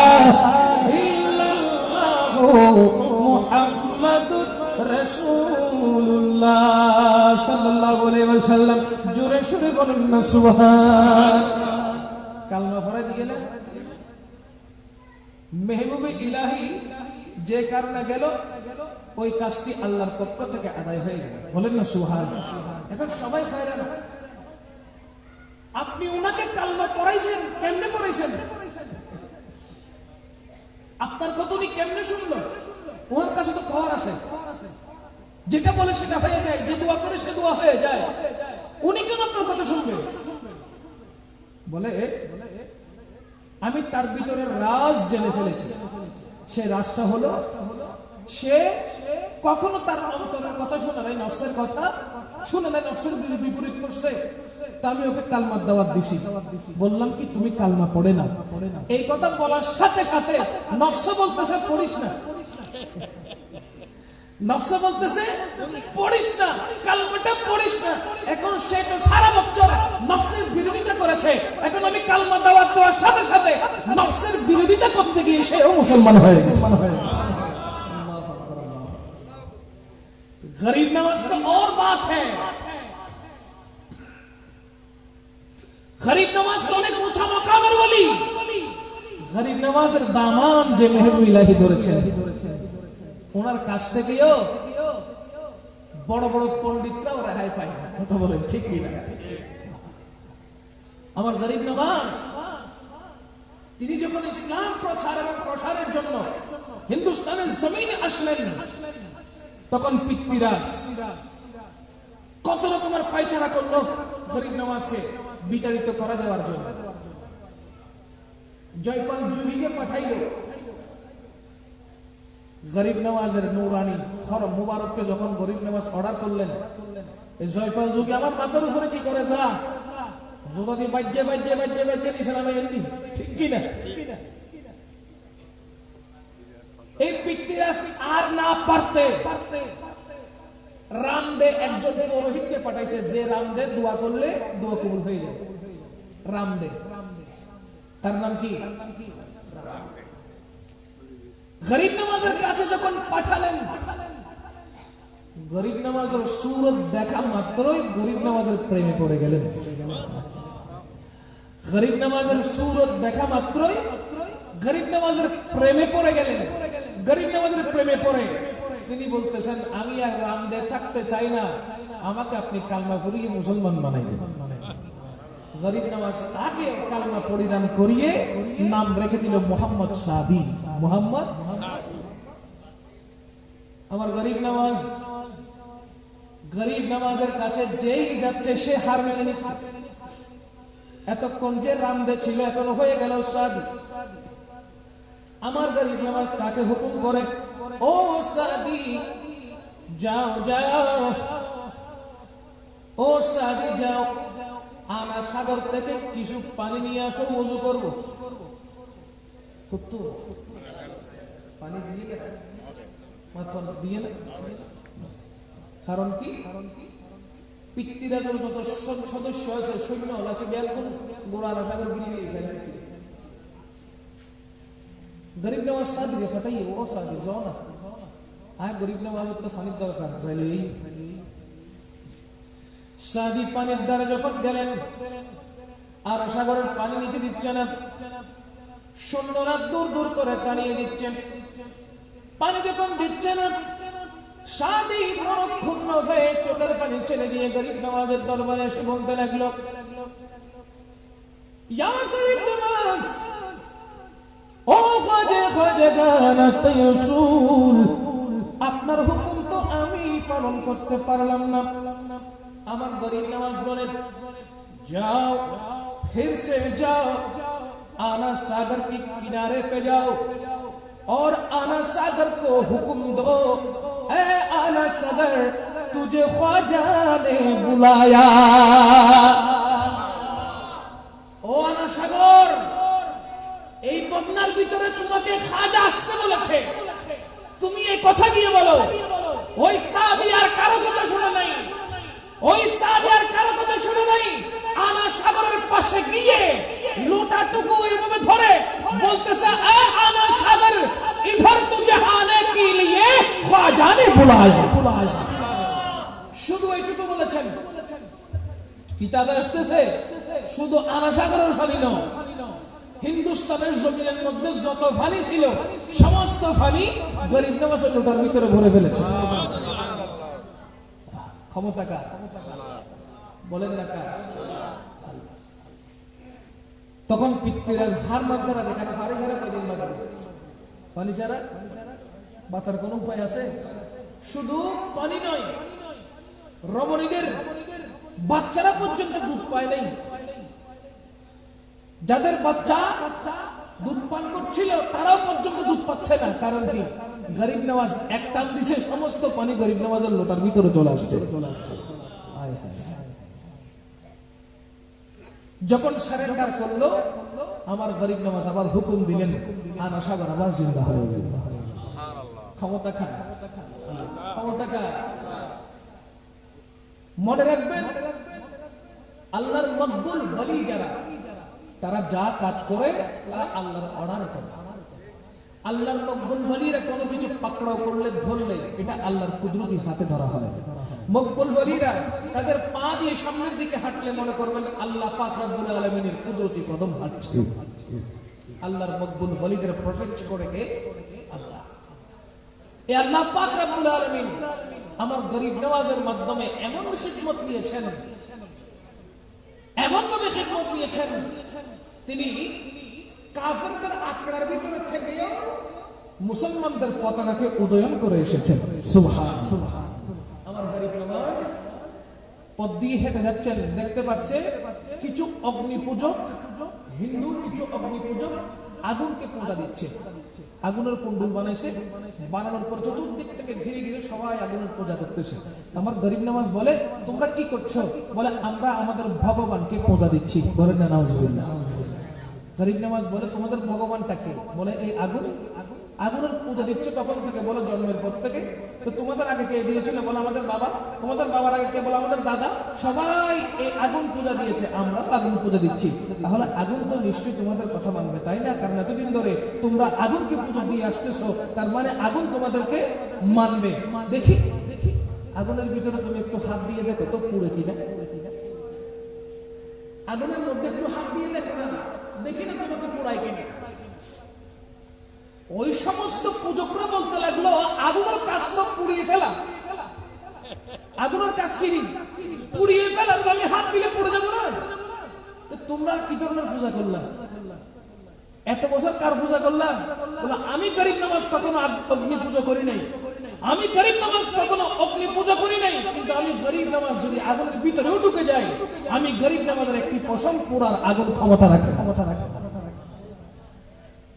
S1: ইল্লাল্লাহু মুহাম্মাদুর রাসূলুল্লাহ সাল্লাল্লাহু আলাইহি ওয়াসাল্লাম। জোরে সুরে বলেন না সুবহান। কালমা পড়া দিয়ে গেল। মেহবুবে ইলাহি যে কারণে গেল, ওই কাজটি আল্লাহর পক্ষ থেকে আদায় হয়ে গেল। বলেন না সুবহান। এখন সবাই হয়রান, আপনি ওনাকে কালমা পড়াইছেন, কেমনে পড়াইছেন? আপনার কথা উনি কেমনে শুনলো? ওনার কাছে তো পাওয়ার আছে, যেটা বলে সেটা হয়ে যায়, যে দোয়া করে সে দোয়া হয়ে যায়। উনি কেন আপনার কথা শুনবে? বলে আমি তার ভিতরে রাজ জেনে ফেলেছি। সে রাজটা হলো, সে কখনো তার অন্তরের কথা শুনে নাই, নফসের কথা শুনে নাই, নফসের বিপরীত করছে। তা আমি ওকে কালমার দাওয়াত দিছি। বললাম কি তুমি কালমা পড়ে না। এই কথা বলার সাথে সাথে নফস বলতেছে পড়িস না, নফস বলতেছে পড়িস না, কালমাটা পড়িস না। এখন সে তো সারা বছর নফসের বিরোধিতা করেছে, এখন আমি কালমা দাওয়াত দেওয়ার সাথে সাথে নফসের বিরোধিতা করতে গিয়ে সেও মুসলমান হয়ে গেছে। गरीब नवाज तो और बात है, गरीब नवाज तो अनेक ऊंचा मकामेर वली। गरीब नवाजेर दामान जे मेहबুব ইলাহি ধরেছেন, ওনার কাছ থেকেও বড় বড় পণ্ডিতরাও রেহাই পায় না। কথা বলেন ঠিক কি না? আমার গরিব নওয়াজ তিনি যখন ইসলাম প্রচার এবং প্রসারের জন্য হিন্দুস্তানের জমিনে আসলেন, তখন পিতৃরাজ কত রকমের পায়চারা করলো গরিব নওয়াজকে বিতাড়িত করা দেওয়ার জন্য। জয়পাল জুহিকে পাঠাইল। গরিব নওয়াজের নূরানি হরম মুবারককে যখন গরিব নওয়াজ অর্ডার করলেন, জয়পাল যুগে আমার মাথার উপরে কি করে যা যদি বাজ্যে বাজ্যে বাজ্যে বাজ্যে ইসলামে এমনি, ঠিক কি না? এই পিতৃরাজ আর না পারতে রামদে একজন পুরোহিতকে পাঠাইছে, যে রামদে দোয়া করলে দোয়া কবুল হয়ে যায়। রামদে, তার নাম কি? গরিব নওয়াজের কাছে যখন পাঠালেন, গরিব নওয়াজের সুরত দেখা মাত্রই গরিব নওয়াজের প্রেমে পড়ে গেলেন। গরিব নওয়াজের সুরত দেখা মাত্রই গরিব নওয়াজের প্রেমে পড়ে গেলেন। গরিব নওয়াজের প্রেমে পড়ে তিনি বলতেছেন, আমি আর রামদে থাকতে চাই না, আমাকে আপনি কালমা পড়িয়ে মুসলমান বানাই দেন। গরিব নওয়াজ তাকে কালমা পরিধান করিয়ে নাম রেখে দিল মোহাম্মদ সাদি। মোহাম্মদ। আমার গরিব নওয়াজ, গরিব নওয়াজের কাছে যেই যাচ্ছে সে হার মেনে নিচ্ছে। এতক্ষণ যে রামদে ছিল এখন হয়ে গেল সাদি। আমার গরিব নওয়াজ তাকে হুকুম করে, ও সাদি যাও যাও, ও সাদি যাও, আনা সাগর থেকে কিছু পানি নিয়ে আসো, ওযু করব। ফুটু পানি দিয়ে না, মাত্র দিয়ে না। কারণ কি? পিতৃরাজের যত সদস্য আছে সৈন্য আছে, বেলকুন গোড়ার সাগর গিরি গিয়ে গরিব নওয়াজ সাদিকে ফাটাইয়ে, ও সাদি যাও না, গরিব নওয়াজের তো পানির দরকার। সাদি পানির দ্বারা যখন গেলেন আর সাগরের পানি নিতে দিচ্ছে না, সৈন্যরা দূর দূর করে তাড়িয়ে দিচ্ছেন। পানি যখন দিচ্ছে না, সাদি মনক্ষুণ্ণ হয়ে চোখের পানি ছেড়ে দিয়ে গরিব নওয়াজের দরবারে এসে বলতে লাগলো, ইয়া গরিব নওয়াজ, ও খাজা খাজা গানাত রাসূল, আপনার হুকুম তো আমি পালন করতে পারলাম না। আমার গরিব নওয়াজ বলে, जाओ फिर से जाओ, आना सागर के किनारे पे जाओ और आना सागर को हुक्म दो, ऐ आना सागर तुझे ख्वाजा ने बुलाया। ও আনা সাগর, এই বন্যার ভিতরে তোমাকে খাজা আসতে বলেছে, তুমি এই কথা গিয়ে বলো। ওই সাদি আর কারো কথা শুনে নাই, ওই সাদি আর কারো কথা শুনে নাই। আনা সাগরের পাশে গিয়ে লোটাটুকু এইভাবে ধরে বলতেছে, আনা সাগর ইধর তুঝে আনে কে লিয়ে খ্বাজা নে বুলায়া। শুধু এইটুকু বলেছেন। কিতাবে আসতেছে শুধু আনা সাগরের পানি নয়, হিন্দুস্তানের জমিনের মধ্যে যত পানি ছিল সমস্ত পানি গরিব নওয়াজের লোটার ভিতরে ভরে ফেলেছে। ক্ষমতা কার? বলেন না কার? তখন পিতৃরাজ হার মানতে না, যেখানে পানি ছাড়া কয়দিন বাঁচবে? পানি ছাড়া বাঁচার কোন উপায় আছে? শুধু পানি নয়, রমণীদের বাচ্চারা পর্যন্ত দুধ পায় নাই। যাদের বাচ্চা দুধ পান করছিল তারাও পর্যন্ত দুধ পাচ্ছে না। কারণ কি? গরিব নওয়াজ এক টান দিছে, সমস্ত পানি গরিব নওয়াজের লোটার ভিতরে চলে আসছে। যখন সারেন্ডার করলো, আমার গরিব নওয়াজ আবার হুকুম দিলেন, আনা সাগর আবার জিন্দা হয়ে গেল। ক্ষমতা খা, ক্ষমতা খা। মনে রাখবেন, আল্লাহর মকবুল ওলি যারা, তারা যা কাজ করে তারা আল্লাহর অর্ডারে করে। আল্লাহর মকবুল ওলিরা কোনো কিছু পাকড়াও করলে, ধরলে এটা আল্লাহর কুদরতি হাতে ধরা হয়। মকবুল ওলিরা তাদের পা দিয়ে সামনের দিকে হাঁটলে মনে করবেন আল্লাহ পাক রব্বুল আলামিনের কুদরতি কদম হাঁটছে। আল্লাহর মকবুল ওলিদের প্রোটেক্ট করে কে? আল্লাহ। এই আল্লাহ পাক রব্বুল আলামিন আমার গরিব নওয়াজের মাধ্যমে এমন খিদমত নিয়েছেন, এমন ভাবে খিদমত নিয়েছেন, তিনি কাফেরদের আঁকড়ার ভিতরে থেকেও মুসলমানদের পতাকাকে উদয়ন করে এসেছেন। সুবহানাল্লাহ। আমার গরিব নওয়াজ পথ দিয়ে হেঁটে যাচ্ছেন, দেখতে পাচ্ছে কিছু অগ্নি পূজক, হিন্দু কিছু অগ্নি পূজক আগুনকে পূজা দিচ্ছে। আগুনের কুণ্ডুল বানাইছে, বানানোর পর চতুর্দিক থেকে ঘিরে ঘিরে সবাই আগুনের পূজা করতেছে। আমার গরিব নওয়াজ বলে, তোমরা কি করছো? বলে, আমরা আমাদের ভগবানকে পূজা দিচ্ছি। বলেন না নাউজুবিল্লাহ। গরিব নওয়াজ বলে, তোমাদের ভগবানটাকে? বলে, এই আগুন। আগুনের পূজা দিচ্ছে তখন থেকে? বলে, জন্মের পর থেকে। তো তোমাদের আগে কে দিয়েছিল? বলে, আমাদের বাবা। তোমাদের বাবার আগে কে? বলে, আমাদের দাদা। সবাই এই আগুন পূজা দিয়েছে, আমরা আগুন পূজা দিচ্ছি। তাহলে আগুন তো নিশ্চয়ই তোমাদের কথা মানবে, তাই না? কারণ এতদিন ধরে তোমরা আগুনকে পুজো দিয়ে আসতেছো, তার মানে আগুন তোমাদেরকে মানবে। দেখি আগুনের ভিতরে তুমি একটু হাত দিয়ে দেখো তো পুড়ে কিনা। আগুনের মধ্যে একটু হাত দিয়ে দেখো না, দেখি না তোমাকে পোড়ায় কিনা। ওই সমস্ত পূজকরা বলতে লাগলো, আগুনের কাজ তো পুড়িয়ে ফেলা। আগুনের কাজ কি? পুড়িয়ে ফেলা। আমি হাত দিলে পড়ে যাবো না? তোমরা কি ধরনের পূজা করলাম? এত বছর কার পূজা করলাম? বলে, আমি গরিব নওয়াজ কখনো অগ্নি পুজো করি নাই, আমি গরিব নওয়াজ কখনো অগ্নি পুজো করি নাই। কিন্তু আমি গরিব নওয়াজ যদি আগুনের ভিতরেও ঢুকে যাই, আমি গরিব নওয়াজের একটি পশম পুরার আগুন ক্ষমতা রাখে।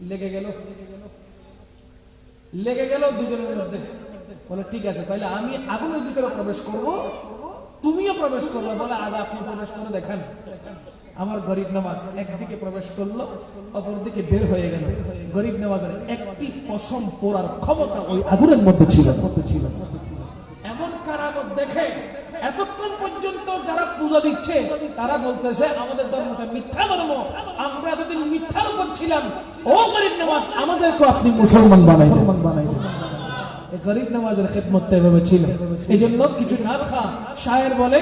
S1: লেগে গেল, লেগে গেল দুজনের মধ্যে। বলে, ঠিক আছে, তাহলে আমি আগুনের ভিতরে প্রবেশ করব, তুমিও প্রবেশ করলো। বলে, আগে আপনি প্রবেশ করে দেখেন। আমার গরিব নওয়াজ একদিকে প্রবেশ করলো, অপরদিকে বের হয়ে গেল। গরিব নওয়াজের একটি পশম পোড়ার ক্ষমতা ওই আগুনের মধ্যে ছিল। এমন কারামত দেখে এতক্ষণ পর্যন্ত যারা পূজা দিচ্ছে তারা বলতেছে, আমাদের ধর্মটা মিথ্যা ধর্ম, আমরা এতদিন মিথ্যার উপর ছিলাম। ও গরিব নওয়াজ, আমাদেরকে আপনি মুসলমান বানাই দেন। গরিব নওয়াজের খিদমতটা এভাবে ছিল। এই জন্য কিছু না খা শায়ের বলে,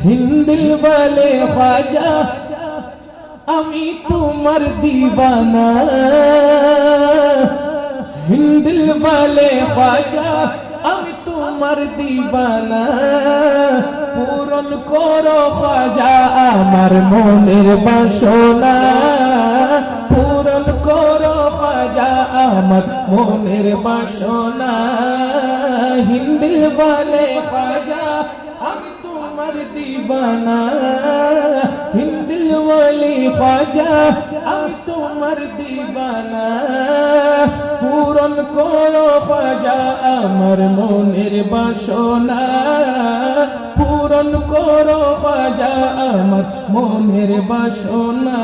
S1: হিন্দিল বলে খ্বাজা আমি তোমার দিবানা, হিন্দিল বলে খ্বাজা আমি তোমার দিবানা, পূরণ করো খ্বাজা আমার মনের বাসনা, পূরণ করো খ্বাজা আমার মনের বাসনা, হিন্দিল বলে খ্বাজা আমি তোমার দিবানা, হিন্দিল বলে খ্বাজা আমি তোমার দিবানা, পূরণ করো খ্বাজা আমার মনের বাসনা, পূরণ করো খ্বাজা আমার মনের বাসনা,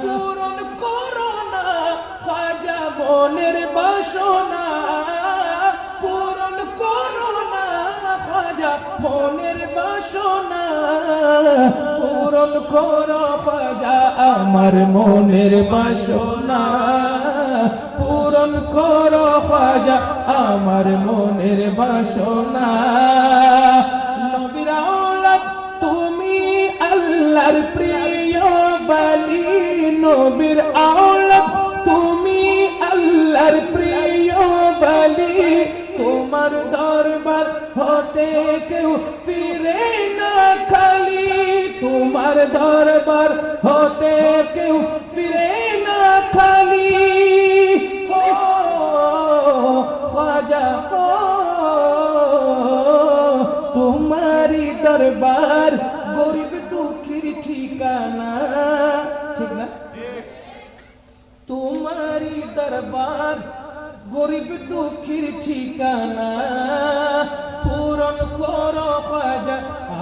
S1: পূরণ করো না খ্বাজা মনের বাসনা, পূরণ করো না খ্বাজা মনের বাসনা, পূরণ করো খ্বাজা আমার মনের বাসনা, পূরণ করো খ্বাজা আমার মনের বাসনা। নবীর আওলাদ তুমি আল্লাহর প্রিয় বলি, নবীর আওলাদ তুমি আল্লাহর প্রিয় বলি, তোমার দরবার হতে কেউ ফিরে না খালি, তোমার দরবার হতে কেউ ফিরে না খালি, খ্বাজা তোমারি দরবার গরিব দুঃখীর ঠিকানা, ঠিক না? তোমারি দরবার গরিব দুঃখীর ঠিকানা, পূরণ করো খ্বাজা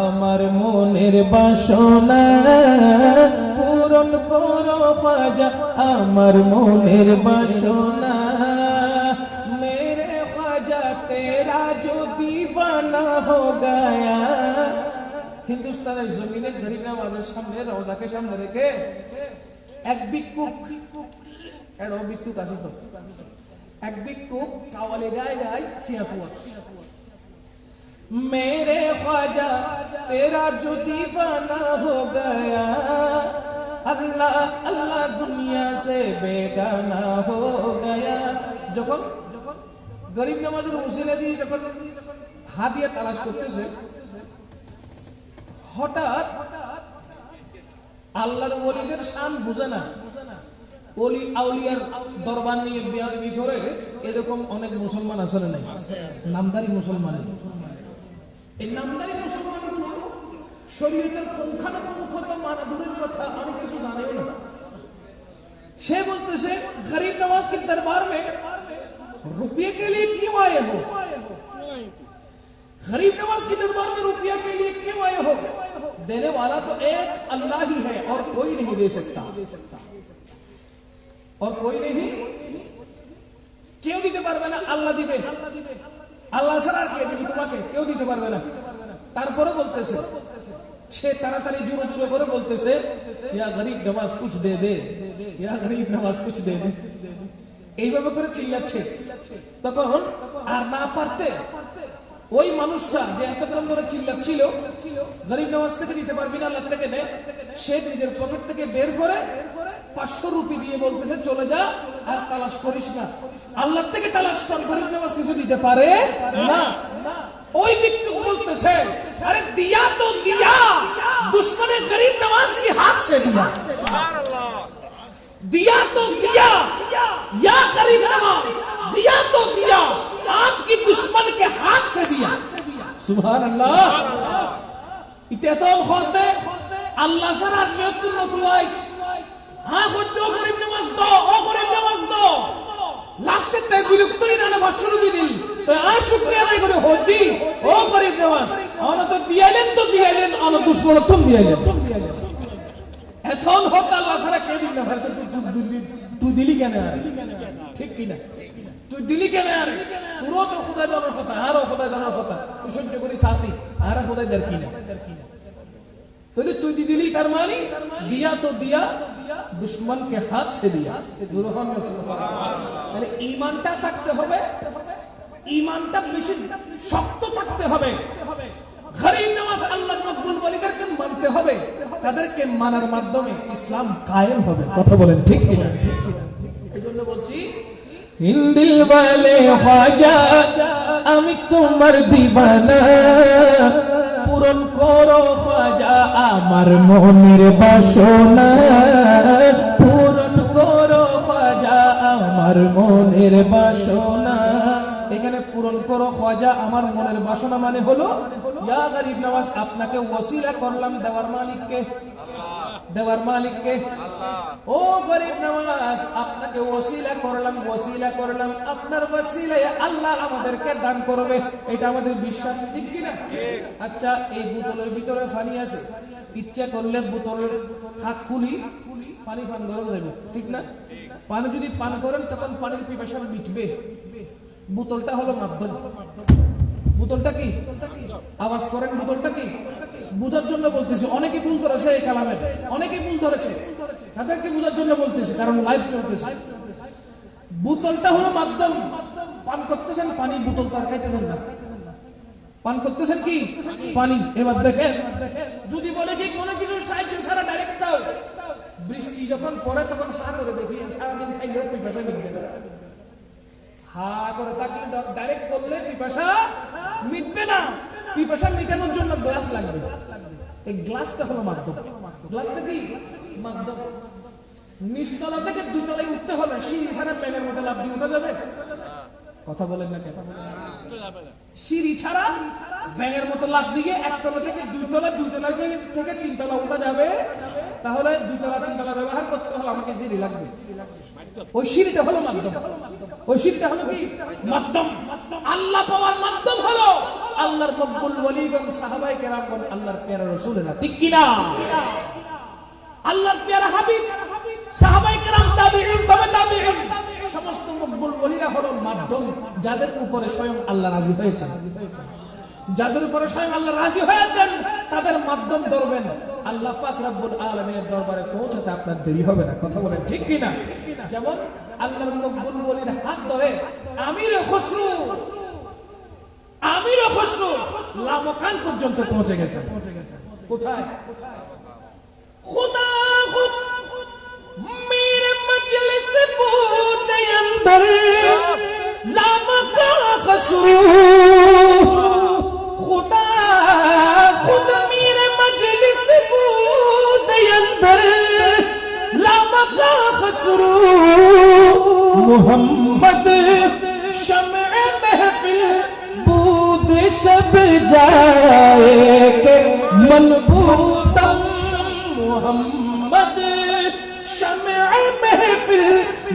S1: আমার মনের বাসনা, পূরণ করো খ্বাজা আমার মনের বাসনা, মেরে খ্বাজা তেরা जो दीवाना हो गया। হিন্দুস্তানের জমিনে গরিব নওয়াজের সামনে রওজাকে সামনে রেখে এক ভিক্ষুক, এড়ো ভিক্ষুক আসি তো, এক ভিক্ষুক কাওয়ালে গায় গায় চিয়াতুয়া, मेरे ख्वाजा तेरा जो दीवाना हो गया, अल्लाह अल्लाह दुनिया से बेगाना हो गया। যখন গরিব নওয়াজের উসিলা দিয়ে যখন হাদিয়া তালাশ করতেছে, হঠাৎ আল্লাহর ওলিদের শান বুঝে না, ওলি আউলিয়ার দরবার নিয়ে বিয়াদবি করে এরকম অনেক মুসলমান আসলে নাই, নামদারি মুসলমান। এই নামদারি মুসলমানগুলো শরীয়তের পুঙ্খানুপুঙ্খ তো মানা দূরের কথা অনেক কিছু জানেও না। সে বলতেছে গরিব नवाज के दरबार में रुपये के लिए क्यों आए हो, गरीब नवाज के दरबार में रुपया के लिए क्यों आए हो, देने वाला तो एक अल्लाह ही है और कोई नहीं दे सकता, और कोई नहीं, কেউ দিতে পারবে না, আল্লাহ দিবে, আল্লাহ ছাড়া আর কে দিবে তোমাকে, কেউ দিতে পারবে না। তারপরে বলতেছে সে তাড়াতাড়ি জোরে জোরে করে বলতেছে ইয়া গরিব নওয়াজ কুছ দে দে, ইয়া গরিব নওয়াজ কুছ দে দে, এইভাবে করে চিল্লাচ্ছে। তখন আর না পারতে ওই মানুষটা যে এতক্ষণ ধরে চিল্লাচ্ছিল গরিব নওয়াজ থেকে দিতে পারবি না, আল্লাহ থেকে নে, সে নিজের পকেট থেকে বের করে 500 রুপি দিয়ে বলতেছে চলে যা আর তালাশ করিস না, আল্লাহ থেকে তালাশ কর, গরিব নওয়াজ কিছু দিতে পারে না। ওই ভিক্ষুক বলতেছে আরে দিয়া তো দিয়া, দুশ্মনে গরিব নওয়াজ की हाथ से दिया, दिया तो दिया या गरीब नवाज, दिया तो दिया आपकी दुश्मन के हाथ से दिया। सुभान अल्लाह। इतेतोल खोदे अल्लाह सरा केतुन नतुआइस हां खोदे ओ गरीब नवाज दो, ओ गरीब नवाज दो, লাস্টে তে বিরক্তই না 500 রুপি দিল তো আর শুকরিয়া আদায় করে হদি ও গরিব নওয়াজ আমরা তো দিয়ালেন আমরা দুশ্মন তুম দিয়ালেন, এখন হক আল্লাহ ছাড়া কে দিন না, তুই দিলি কেন আর, ঠিক কি না, তুই দিলি কেন আর, তোরও তো খোদা জানার কথা, আরও খোদা জানার কথা, তুই সহ্য করি সাথী আর খোদা দের কি না, তাহলে তুই দিলি তার মানে দিয়া তো দিয়া दुश्मन के हाथ से दिया। তাহলে ঈমানটা থাকতে হবে, ঈমানটা বেশি শক্ত থাকতে হবে। গরীব নওয়াজ আল্লাহর মকবুল ওলিদেরকে মানতে হবে, তাদেরকে মানার মাধ্যমে ইসলাম কায়েম হবে। কথা বলেন ঠিক কিনা? এইজন্য বলছি হিন্দিল ওয়ালে খাজা আমি তোমার দিবানা, পূরণ করো খাজা আমার মনের বাসনা, পূরণ করো খাজা আমার মনের বাসনা। এখানে পূরণ করো খাজা আমার মনের বাসনা মানে হলো ইয়া গরীব নওয়াজ আপনাকে ওসিলা করলাম দেওয়ার মালিককে, দেওয়ার মালিককে। ও গরীব নওয়াজ আপনাকে ওসিলা করলাম, আপনার ওসিলায় আল্লাহ আমাদেরকে দান করবে, এটা আমাদের বিশ্বাস, ঠিক কি না? আচ্ছা, এই বোতলের ভিতরে পানি আছে, ইচ্ছা করলে বোতলের খাক খুলি পানি পান গরম যাবে, ঠিক না? পানি যদি পান করেন তখন পানির পিপাসা মিটবে। বোতলটা হলো মাধ্যম। বোতলটা কি? আওয়াজ করেন, বোতলটা কি? বুঝার জন্য বলতেছি, অনেকে ভুল ধরেছে এই কালামে, অনেকে ভুল ধরেছে, তাদেরকে বুঝার জন্য বলতেছি, কারণ লাইভ চলতেছে। বোতলটা হলো মাধ্যম। পান করতেছেন পানি, বোতল তো আর খাইতেছেন না, পান করতেছেন কি? পানি। এবার দেখেন, যদি বলে কি কোনো কিছু সাহায্য ছাড়া ডাইরেক্ট খাও, বৃষ্টি যখন পড়ে তখন হা করে দেখি, সারাদিন খাইলেও পিপাসা মিটবে না। হা করে তাকিয়ে ডাইরেক্ট করলে পিপাসা মিটবে না। পিপাসা মিটানোর জন্য গ্লাস লাগবে, এই গ্লাসটা হলো মাধ্যম। গ্লাসটা কি? মাধ্যম। নিচতলা থেকে দুতলায় উঠতে হলে সিঁড়ি ছাড়া ব্যাঙের মতো লাফ দিয়ে উঠা যাবে? কথা বলেন না কেন? সিঁড়ি ছাড়া ব্যাঙের মতো লাফ দিয়ে একতলা থেকে দুইতলা, দুইতলা থেকে তিনতলা উঠা যাবে? তাহলে দুইতলা তিনতলা ব্যবহার করতে হলে আমাকে সিঁড়ি লাগবে। ওই সিঁড়িটা হলো মাধ্যম। ওই সিঁড়িটা হলো কি? মাধ্যম। আল্লাহ পাওয়ার মাধ্যম হলো আল্লাহর মকবুল ওলিগণ, সাহাবায়ে কেরামগণ, আল্লাহর প্যারা রাসূলেরা, ঠিক কি না? আল্লাহর প্যারা হাবিব, সাহাবায়ে কেরাম, তাবিঈন, তবে তাবিঈন, সমস্ত মকবুল ওলিরা হলো মাধ্যম, যাদের উপরে স্বয়ং আল্লাহ রাজি হয়েছেন। যাদের উপরে স্বয়ং আল্লাহ রাজি হয়েছেন তাদের মাধ্যম ধরবেন, আল্লাহ পাক রব্বুল আলামিনের দরবারে পৌঁছাতে আপনার দেরি হবে না। কথা বলেন ঠিক কি না? যেমন আল্লাহর মকবুল ওলির হাত ধরে আমির খসরু লামকান পর্যন্ত পৌঁছে গেছেন। কোথায়? খুদা খুদ মেরে মজলিস বুদে अंदर লামকা খসরু, खुदा खुद मेरे मजलिस बूदे अंदर लामका खसरू, मोहम्मद शम्अ महफिल बूद सब जाए के मनबूतम, मोहम्मद शम्अ महफिल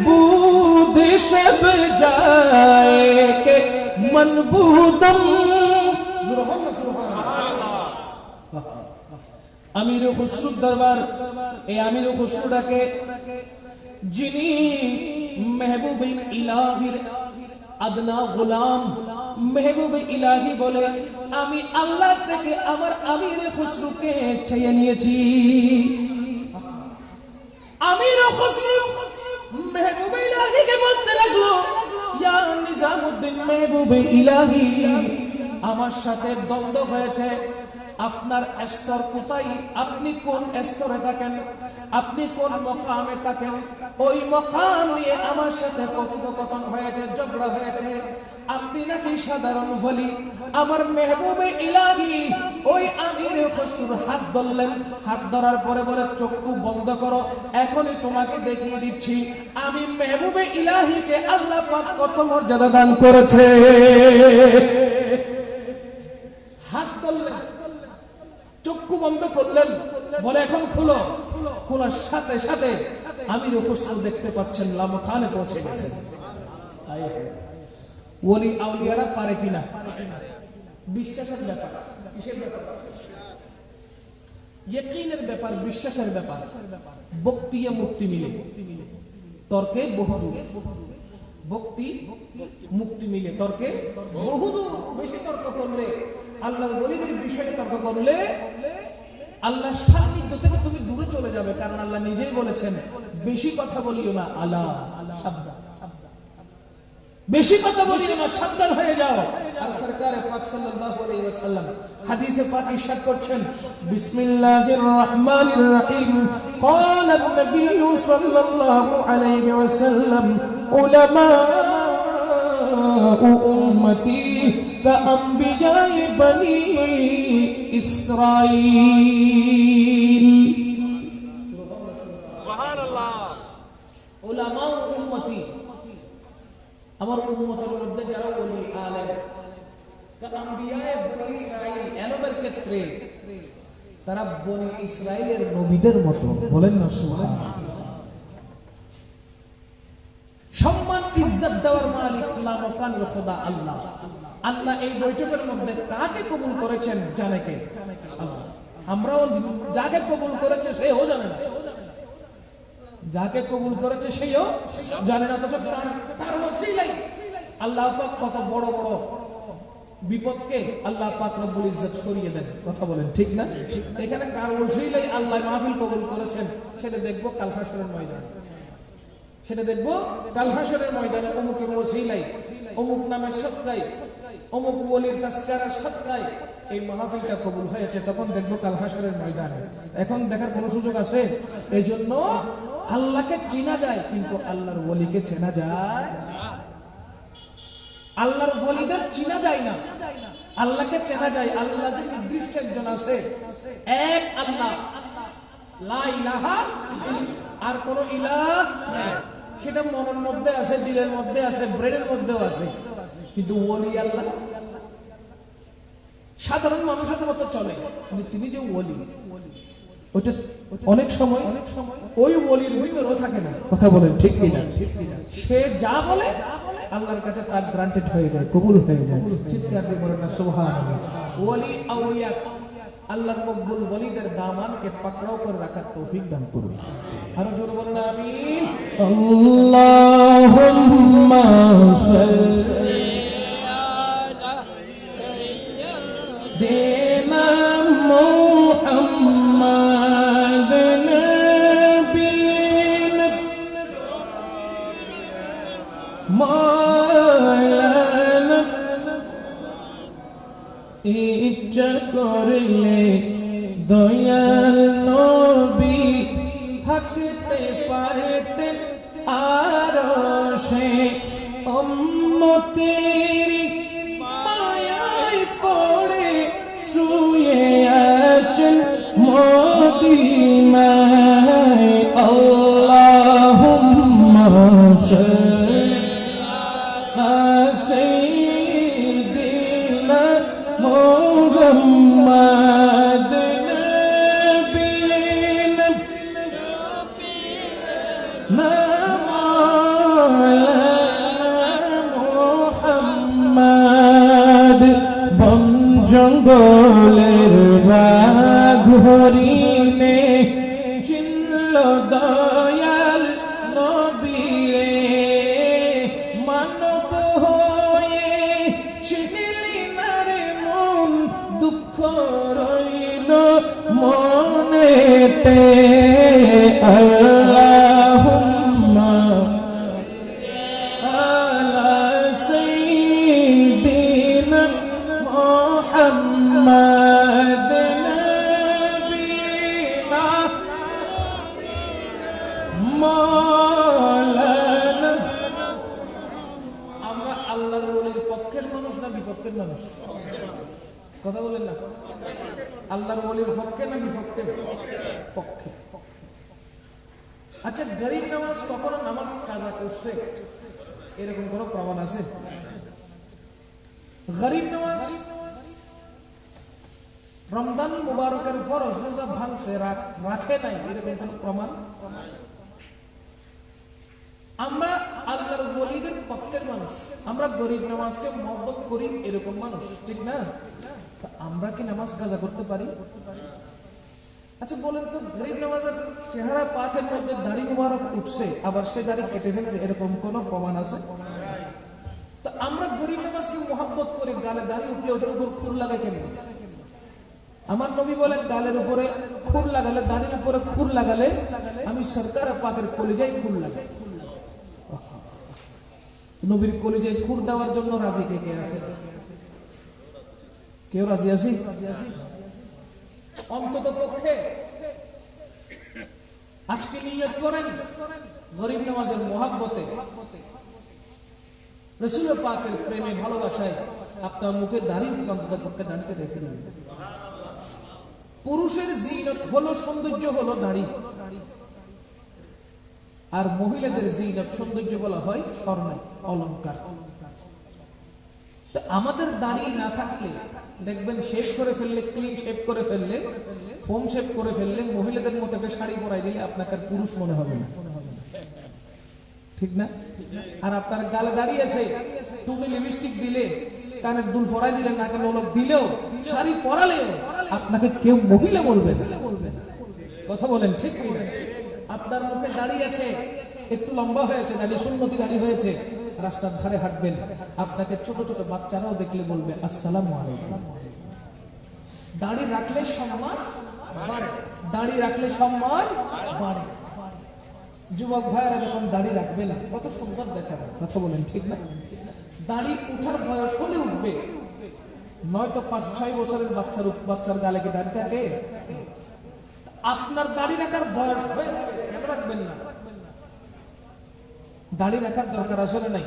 S1: बूद सब जाए के मनबूतम। আমির খুসরুর দরবার, এই আমির খুসরুটাকে যিনি মেহবুবে ইলাহির আদনা গোলাম, মেহবুবে ইলাহি বলে আমি আল্লাহ থেকে আমার আমির খুসরুকে চেয়ে নিয়েছি। আমির খুসরু মেহবুবে ইলাহিকে বলতে লাগলো, ইয়া নিজামুদ্দিন মেহবুবে ইলাহি, আমার সাথে দ্বন্দ্ব হয়েছে, আপনার স্তর কোথায়, আপনি কোন স্তরে থাকেন, আপনি কোন মকামে থাকেন, ওই মকাম নিয়ে আমার সাথে কথোপকথন হয়েছে, ঝগড়া হয়েছে। আপনি নাকি সাধারণ বলি। আমার মেহবুবে ইলাহি ওই আমির খুসরুর হাত ধরলেন, হাত ধরার পরে বলে চক্ষু বন্ধ করো, এখনই তোমাকে দেখিয়ে দিচ্ছি আমি মেহবুবে ইলাহিকে আল্লাহ পাক কত মর্যাদা দান করেছে। হাত ধরলেন, চক্ষু বন্ধ করলেন, বলে এখন খুলো। খোলার সাথে সাথে আমির খুসরু দেখতে পাচ্ছেন লামখানে পৌঁছে গেছেন। ওলি আউলিয়ারা পারে কিনা? বিশ্বাসের ব্যাপার। কিসের ব্যাপার? ইয়াকিনের ব্যাপার, বিশ্বাসের ব্যাপার। ভক্তি মুক্তি মিলে, তর্কে বহুদূর। ভক্তি মুক্তি মিলে, তর্কে বহুদূর। বেশি তর্ক করলে, আল্লাহর ওলিদের বিষয়ে তর্ক করলে আল্লাহর সান্নিধ্য থেকে তুমি দূরে চলে যাবে, কারণ আল্লাহ নিজেই বলেছেন বেশি কথা বলিও না, আলা সাবধান। বেশি কথা বলিও না, সাবধান হয়ে যাও। আর সরকারে পাক সাল্লাল্লাহু আলাইহি ওয়াসাল্লাম হাদিসে পাক ইরশাদ করছেন, বিসমিল্লাহির রহমানির রহিম, قال النبي صلى الله عليه وسلم علماء امتي كأنبياء بني إسرائيل। সুবহানাল্লাহ। উলামা উম্মতি, আমার উম্মতের মধ্যে যারা ওলি আলেম, কাআম্বিয়ায়ে বনি ইসরাঈল, এলমের ক্ষেত্রে তারা বনি ইসরাঈলের নবীদের মতো। বলেন না সুবহানাল্লাহ। সম্মান ইজ্জত দেওয়ার মালিক লা মাকানুল খুদা আল্লাহ। আল্লাহ এই বৈঠকের মধ্যে কাকে কবুল করেছেন জানে কে? আল্লাহ। আমরাও যাকে কবুল করেছে সেও জানে না, যাকে কবুল করেছে সেও জানে না, অথচ তার ওসিলাই আল্লাহ পাক কত বড় বড় বিপদকে আল্লাহ পাক রব্বুল ইজ্জত সরিয়ে দেন। কথা বলেন ঠিক না? এখানে কার ওসিলাই আল্লাহ মাহফিল কবুল করেছেন সেটা দেখবো কাল হাশরের ময়দানে, সেটা দেখবো কাল হাশরের ময়দানে। অমুকের ওসিলাই, অমুক নামের সদকায়, অমুক ওলির তাসকিরার সদকায় এই মাহফিলটা কবুল হয়েছে, তখন দেখবো কাল হাশরের ময়দানে। এখন দেখার কোনো সুযোগ আছে? এই জন্য আল্লাহকে চেনা যায় কিন্তু আল্লাহর ওলিকে চেনা যায় না। আল্লাহর ওলিদের চেনা যায় না, আল্লাহকে চেনা যায়। আল্লাহ যে নির্দিষ্ট একজন আছে, এক আল্লাহ, লা ইলাহা ইল্লাল্লাহ, আর কোন ইলাহ নাই। সেটা মনের মধ্যে আছে, দিলের মধ্যে আছে, ব্রেনের মধ্যেও আছে, কিন্তু ওলি আল্লাহ সাধারণ মানুষের মতো চলে, কিন্তু তিনি যে ওলি, ওটা অনেক সময় ওই ওলির ভিতরেও থাকে না। কথা বলেন ঠিক কিনা? সে যা বলে আল্লাহর কাছে তার গ্রান্টেড হয়ে যায়, কবুল হয়ে যায়। চিৎকার দিয়ে বলেন না সুবহানাল্লাহ। ওলি আউলিয়া আল্লাহর মকবুল ওলিদের দামানকে পাকড়াও করে রাখার তৌফিক দান করুন। আরো জোরে বলেন আমিন। আল্লাহুম্মা সাল্লি আলা সাইয়্যিদিনা মুহাম্মাদ নবিয়্যিনা মাওলানা। ইচ্ছা করলে দয়াল নবী থাকতে পারতেন আরশে, উম্মতের মায়ায় পড়ে শুয়ে আছেন মদিনায়। আল্লাহুম্মা সাল্লি আলা সাইয়্যিদিনা মুহাম্মাদ নবিয়্যিনা মাওলানা মুহাম্মাদ। বন জঙ্গলের বাঘ হরিণে চিনল দয়াল নবীরে, মানব হয়ে চিনলি না রে মন, দুঃখ রইল মনেতে। আল্লাহুম্মা আলা সাইয়্যিদিনা মুহাম্মাদ নবিয়্যিনা মাওলানা। আমরা আল্লাহর ওলির পক্ষের মানুষ না বিপক্ষের মানুষ? কথা বলেন না। আল্লাহর ওলির পক্ষে না বিপক্ষে? পক্ষে। আচ্ছা, গরিব নামাজ কখনো নামাজ কাজা করছে এরকম কোন প্রমাণ আছে? গরিব নামাজ রমজান মুবারকের ফরজ রোজা ভাঙছে, রাখে নাই, এরকম কোন প্রমাণ? আমরা আল্লাহর ওলিদের পক্ষের মানুষ, আমরা গরিব নামাজকে মহব্বত করি এরকম মানুষ, ঠিক না? আমরা কি নামাজ কাজা করতে পারি? আচ্ছা বলেন তো, গরিব নামাজের চেহারা পাঠের মধ্যে দাড়ি মুবারক উঠছে, আবার সে দাড়ি কেটে ফেলছে, এরকম কোন প্রমাণ আছে? তো আমরা গরিব নামাজকে মহব্বত করি, গালে দাড়ি উঠলে ওটার উপর খুর লাগাই কেন? আমার নবী বলেন, গালের উপরে খুর লাগালে, দাড়ির উপরে খুর লাগালে আমি সরকার পাকের কলিজায় খুর লাগাই। নবীর কলিজায় খুর দেওয়ার জন্য রাজি কে কে আছে? কেউ রাজি আছি? অন্তত পক্ষে আজকে নিয়ত করেন গরিব নওয়াজের মোহাব্বতে, রাসূল পাকের প্রেমে ভালোবাসায় আপনার মুখে দাড়ি অন্তত পক্ষে দাড়িটা রেখে দেবেন। পুরুষের জিনত হলো, সৌন্দর্য হলো দাড়ি, আর মহিলাদের জিনত সৌন্দর্য বলা হয় স্বর্ণ অলংকার। আমাদের দাড়ি না থাকলে দেখবেন শেভ করে ফেললে, ক্লিন শেভ করে ফেললে, ফোম শেভ করে ফেললে, মহিলাদের মতো একটা শাড়ি পরাই দিলে আপনাকে আর পুরুষ মনে হবে না, ঠিক না? আর আপনার গালে দাঁড়িয়ে আছে, টুপি লিপস্টিক দিলে, কানের দুল পরাই দিলে, নাকে নলক দিলেও, শাড়ি পরালেও আপনাকে কেউ মহিলা বলবে না। কথা বলেন ঠিক কি না? আপনার মুখে দাঁড়িয়ে আছে, একটু লম্বা হয়েছে দাড়ি, সুন্নতি দাড়ি হয়েছে, রাস্তার ধারে হাঁটবেন, আপনাকে ছোট ছোট বাচ্চারাও দেখলে বলবে আসসালামু আলাইকুম। দাড়ি রাখলে সম্মান বাড়ে, দাড়ি রাখলে সম্মান বাড়ে। যুবক ভাইয়েরা যখন দাড়ি রাখবেন কত সুন্দর দেখাবে। কথা বলেন ঠিক না? দাড়ি উঠার বয়স হলে উঠবে, নয়তো 5-6 বছরের বাচ্চার গালে কি দাড়ি থাকে? আপনার দাড়ি রাখার বয়স হয়েছে, কেন রাখবেন না? দাড়ি রাখার দরকার আসলে নাই।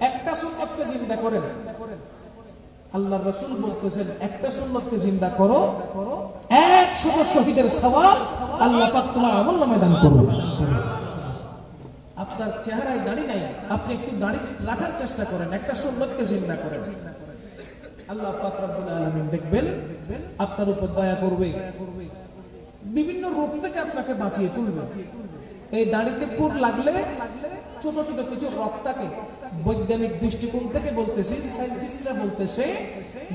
S1: একটা সুন্নতকে জিন্দা করেন, আল্লাহর রাসূল বলতেছেন একটা সুন্নতকে জিন্দা করো, 100 শহীদের সওয়াব আল্লাহ পাক তোমার আমলনামায় দান করবে। আপনার চেহারায় দাড়ি নাই, আপনি একটু দাড়ি রাখার চেষ্টা করেন, একটা সুন্নতকে জিন্দা করেন, আল্লাহ পাক রব্বুল আলামিন দেখবেন আপনার উপর দয়া করবে, বিভিন্ন রোগ থেকে আপনাকে বাঁচিয়ে তুলবে। এই দাড়িতে খুর লাগলে ছোট ছোট কিছু রক্তকে বৈজ্ঞানিক দৃষ্টিকোণ থেকে বলতেছি, সায়েন্টিস্টরা বলতেছে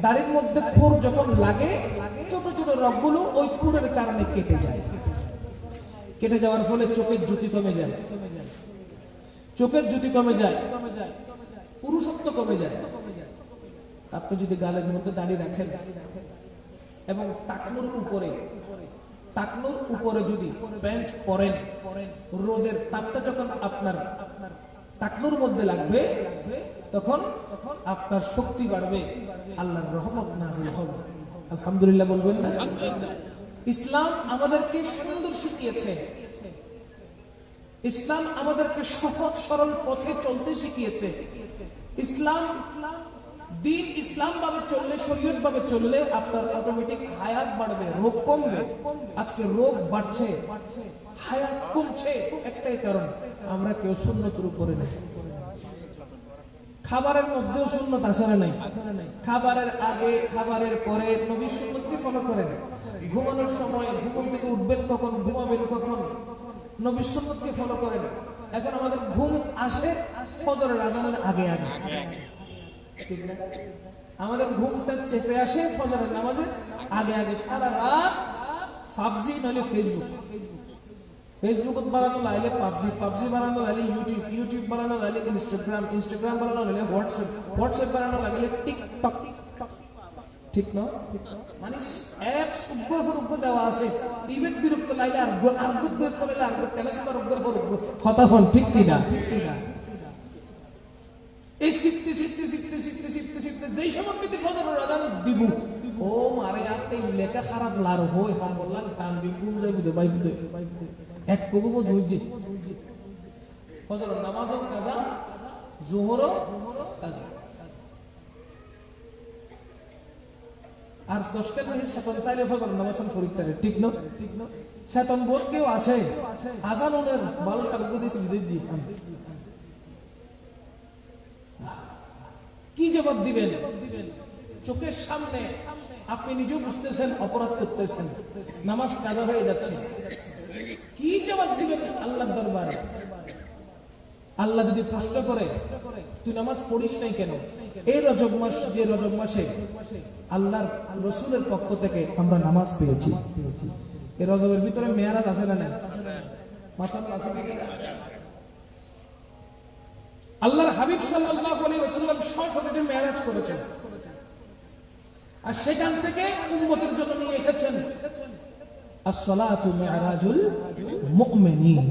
S1: দাড়ির মধ্যে খুর যখন লাগে ছোট ছোট রগগুলো ওই খুরের কারণে কেটে যায়। কেটে যাওয়ার ফলে চোখের জ্যোতি কমে যায়, চোখের জ্যোতি কমে যায়, পুরুষত্ব কমে যায়। আপনি যদি গালের মধ্যে দাড়ি রাখেন এবং টাকনুর উপরে যদি প্যান্ট পরেন, রোদের তাপটা যখন আপনার টাকনুর মধ্যে লাগবে তখন আপনার শক্তি বাড়বে, আল্লাহর রহমত নাযিল হবে। আলহামদুলিল্লাহ বলবেন না? ইসলাম আমাদেরকে সুন্দর শিখিয়েছে, ইসলাম আমাদেরকে সহজ সরল পথে চলতে শিখিয়েছে। ইসলাম দিন ইসলাম ভাবে চললে, শরীয়ত ভাবে চললে আপনার অটোমেটিক হায়াত বাড়বে, রোগ কমবে। আজকে রোগ বাড়ছে, হায়াত কমছে, একটাই কারণ আমরা কেউ সুন্নতের উপরে নেই। খাবারের মধ্যেও সুন্নত আসলে নাই, খাবারের আগে খাবারের পরে নবী সুন্নতকে ফলো করেন। ঘুমানোর সময় ঘুম থেকে উঠবেন কখন, ঘুমাবেন কখন, নবী সুন্নতকে ফলো করেন। এখন আমাদের ঘুম আসে ফজরের আজানের আগে আগে, ঠিক না? আমাদের ঘুমটা চেপে আসে ফজরের নামাজে আগে আগে। সারা রাত পাবজি নইলে ফেসবুক, ফেসবুক বানানো লাইলে পাবজি, পাবজি বানানো লাইলে ইউটিউব, ইউটিউব বানানো লাইলে ইনস্টাগ্রাম, ইনস্টাগ্রাম বানানো লাইলে হোয়াটসঅ্যাপ, হোয়াটসঅ্যাপ বানানো লাগলে টিকটক, ঠিক না? মানে অ্যাপস উগ্র দেওয়া আছে। ইভেন বিরক্ত লাইলে আর বিরক্ত লাইলে আর ট্রান্সফার উগ্র কথা হল, ঠিক কিনা? এই শিখতে শিখতে শিখতে শিখতে শিখতে শিখতে যেই সময় কিন্তু ফজরের আজান দিব, ও মারে আতে লেখা খারাপ লার হই হাম বললাম টান দি ঘুম যাই বুঝে বাই বুঝে এক কবো দুইজি ফজরের নামাজও কাজা, যোহরও কাজা। আর 10 মিনিট শয়তান তাইলে ফজরের নামাজ পড়তে পারে, ঠিক না? শয়তান বোধ কেউ আছে আজানের ভালো সার্গ দিয়েছে দিদি, কি জবাব দিবেন? চোখের সামনে আপনি নিজেও বুঝতেছেন অপরাধ করতেছেন, নামাজ কাজা হয়ে যাচ্ছে, কি জবাব দিবেন আল্লাহর দরবারে? আল্লাহ যদি প্রশ্ন করে তুই নামাজ পড়িস নাই কেন? এই রজব মাস, যে রজব মাসে আল্লাহর রসুলের পক্ষ থেকে আমরা নামাজ পেয়েছি, এই রজবের ভিতরে মেয়ারাজ আছে না নাই? মাথা আছে কি? আল্লাহর হাবিব সাল্লাল্লাহু আলাইহি ওয়াসাল্লাম সশরীরে মেরাজ করেছেন, আর সেখান থেকে উম্মতের জন্য নিয়ে এসেছেন as-salatu mi'rajul mu'minin।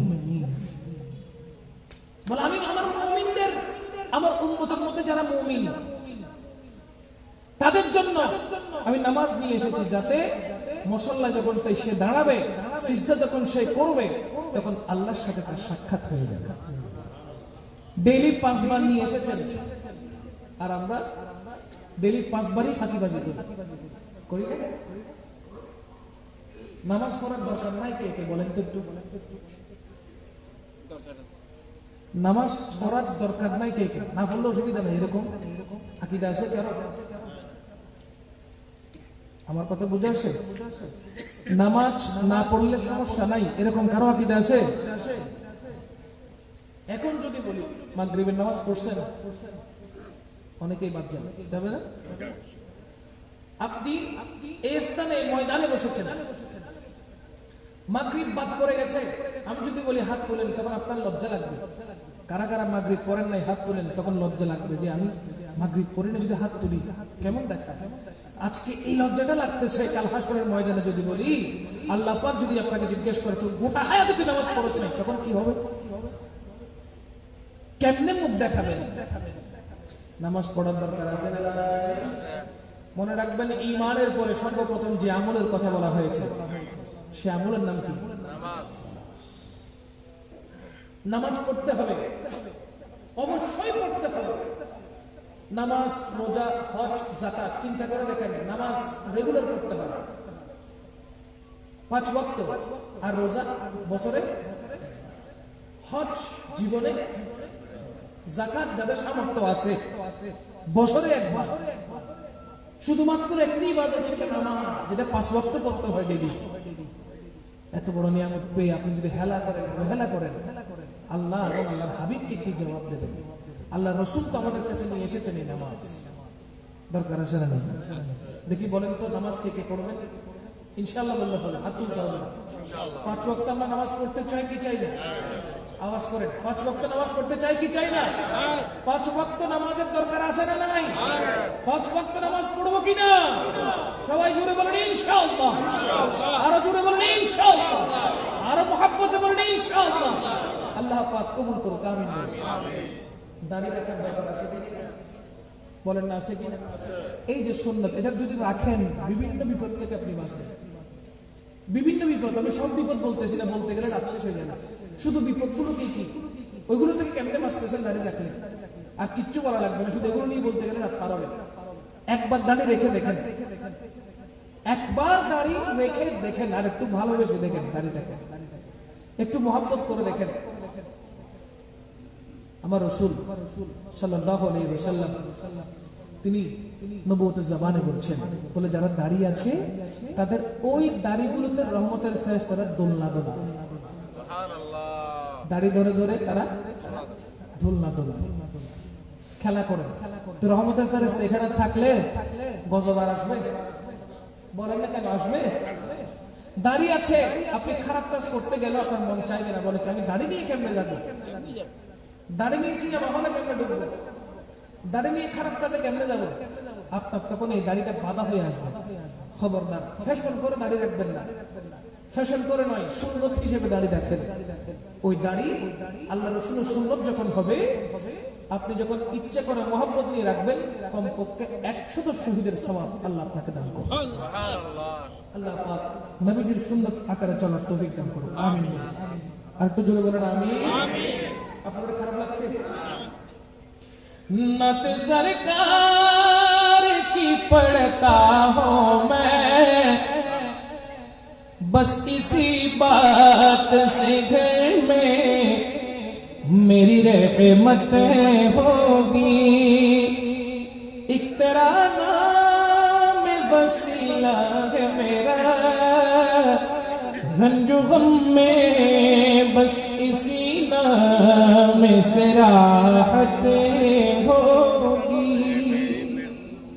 S1: বলে আমি আমার মুমিনদের আমার উম্মতের মধ্যে যারা মুমিন তাদের জন্য আমি নামাজ নিয়ে এসেছি, যাতে মুসল্লা যখন সে দাঁড়াবে, সিজদা যখন সে করবে, তখন আল্লাহর সাথে তার সাক্ষাৎ হয়ে যাবে। ডেইলি 5 বার নিয়ে এসেছেন, আর আমরা ডেইলি 5 বারই ফাঁকিবাজি করি না? নামাজ পড়ার দরকার নাই কে কে বলেন তো একটু? নামাজ পড়ার দরকার নাই কে কে? না পড়লে অসুবিধা নেই, এরকম আকীদা আছে কারো? আমার কথা বুঝে আসে? নামাজ না পড়লে সমস্যা নাই, এরকম কারো আকীদা আছে? এখন যদি বলি মাগরিবের নামাজ পড়ছেন, অনেকেই বাদ যাবে না? আপনি এই স্থানে ময়দানে বসেছেন, মাগরিব বাদ পড়ে গেছে, আমি যদি বলি হাত তোলেন, তখন আপনার লজ্জা লাগবে। কারা কারা মাগরিব পড়েন নাই হাত তোলেন, তখন লজ্জা লাগবে যে আমি মাগরিব পড়ি না, যদি হাত তুলি কেমন দেখায়। আজকে এই লজ্জাটা লাগতেছে, কাল হাসরের ময়দানে যদি বলি আল্লাহ পাক যদি আপনাকে জিজ্ঞেস করে তো গোটা হায়াতে তুই নামাজ পড়ছ নাই, তখন কি হবে? কেমনে মুখ দেখাবেন? নামাজ পড়ার দরকার আছে না? মনে রাখবেন, ঈমানের পরে সর্বপ্রথম যে আমলের কথা বলা হয়েছে, সে আমলের নাম কি? নামাজ পড়তে হবে, অবশ্যই পড়তে হবে। নামাজ, রোজা, হজ, যাকাত চিন্তা করে দেখেন, নামাজ রেগুলার পড়তে হবে 5 ওয়াক্ত, আর রোজা বছরে, হজ জীবনে, যাকাত যাদের সামর্থ্য আছে বছরে একবার। শুধুমাত্র একটি ইবাদত, সেটা নামাজ, যেটা 5 ওয়াক্ত পড়তে হয় ডেইলি। এত বড় নিয়ামত পেয়ে আপনি যদি হেলা করেন, অবহেলা করেন, আল্লাহ এবং আল্লাহর হাবিবকে কি জবাব দেবেন? আল্লাহ রসুল তো আমাদের কাছে নিয়ে এসেছেন এই নামাজ, দরকার আছে না? দেখি বলেন তো, নামাজ কে কে পড়বেন? ইনশাআল্লাহ বললে হবে, হাত তুলতে হবে। 5 ওয়াক্ত আমরা নামাজ পড়তে চাই কি চাই না? আওয়াজ করেন, 5 ওয়াক্ত নামাজ পড়তে চাই কি চাই না? 5 ওয়াক্ত নামাজের দরকার আছে না নাই? 5 ওয়াক্ত নামাজ পড়বো কিনা? সবাই জোরে বলেন ইনশাআল্লাহ, আরো জোরে বলেন ইনশাআল্লাহ, আরো মহব্বতে বলেন ইনশাআল্লাহ। আল্লাহ পাক কবুল করুক, আমিন। দাঁড়িয়ে রাখার দরকার আছে কি বলেন না? আছে কি? এই যে সুন্নাত, এটা যদি রাখেন, বিভিন্ন বিপদ থেকে আপনি বাঁচবেন। বিভিন্ন বিপদ, আমি সব বিপদ বলতেছি না, বলতে গেলে রাত শেষ হয়ে যাবে। শুধু বিপদগুলো কি কি, ওইগুলো থেকে কেমনে বাঁচতেছেন দাঁড়িয়ে রাখলে, আর কিচ্ছু বলা লাগবে না, শুধু এগুলো নিয়ে বলতে গেলে রাত পার হবে। একবার দাঁড়িয়ে রেখে দেখেন, একবার দাঁড়িয়ে রেখে দেখেন, আর একটু ভালোবেসে দেখেন দাঁড়িটাকে, একটু মহব্বত করে দেখেন। আমার রাসূল সাল্লাল্লাহু আলাইহি ওয়াসাল্লাম তিনি নবুয়তের জবানে বলছেন, বলে যারা দাঁড়িয়ে আছে তাদের ওই দাড়িগুলোতে রহমতের ফেরেশতারা দোলনা দোলায়। দাড়ি ধরে ধরে তারা দোলনা দোলায়, খেলা করে। তো রহমতের ফেরেশতা এখানে থাকলে গজব আর আসবে? বলেন না কেন আসবে? দাড়ি আছে, আপনি খারাপ কাজ করতে গেলে আপনার মন চাইবে না, বলে আমি দাড়ি নিয়ে কেমনে যাবো, দাড়ি নিয়ে সিনেমা হলে কেমনে ঢুকবো, দাড়ি নিয়ে খারাপ কাজে কেমনে যাবো। আপনার তখন এই দাড়িটা বাধা হয়ে আসবে। খবরদার, ফ্যাশন করে দাড়ি রাখবেন না, ফ্যাশন করে নয়, সুন্নত হিসেবে দাড়ি রাখেন। ওই দাড়ি আল্লাহ রাসূলের সুন্নত যখন হবে, আপনি যখন ইচ্ছা করে মহব্বত নিয়ে রাখবেন, কমপক্ষে 100 শহীদের সওয়াব আল্লাহ আপনাকে দান করবে। আল্লাহ পাক নবীজির সুন্নত আকারে চলার তৌফিক দান করুন, আমিন। আর একটু জোরে বলেন আমিন। আপনাদের খারাপ লাগছে? नत सरकार की पढ़ता हूँ मैं, बस इसी बात से घर में मेरी रहमत होगी। एक तेरा नाम वसीला है मेरा, रंजो गम में बस इसी नाम से राहत होगी।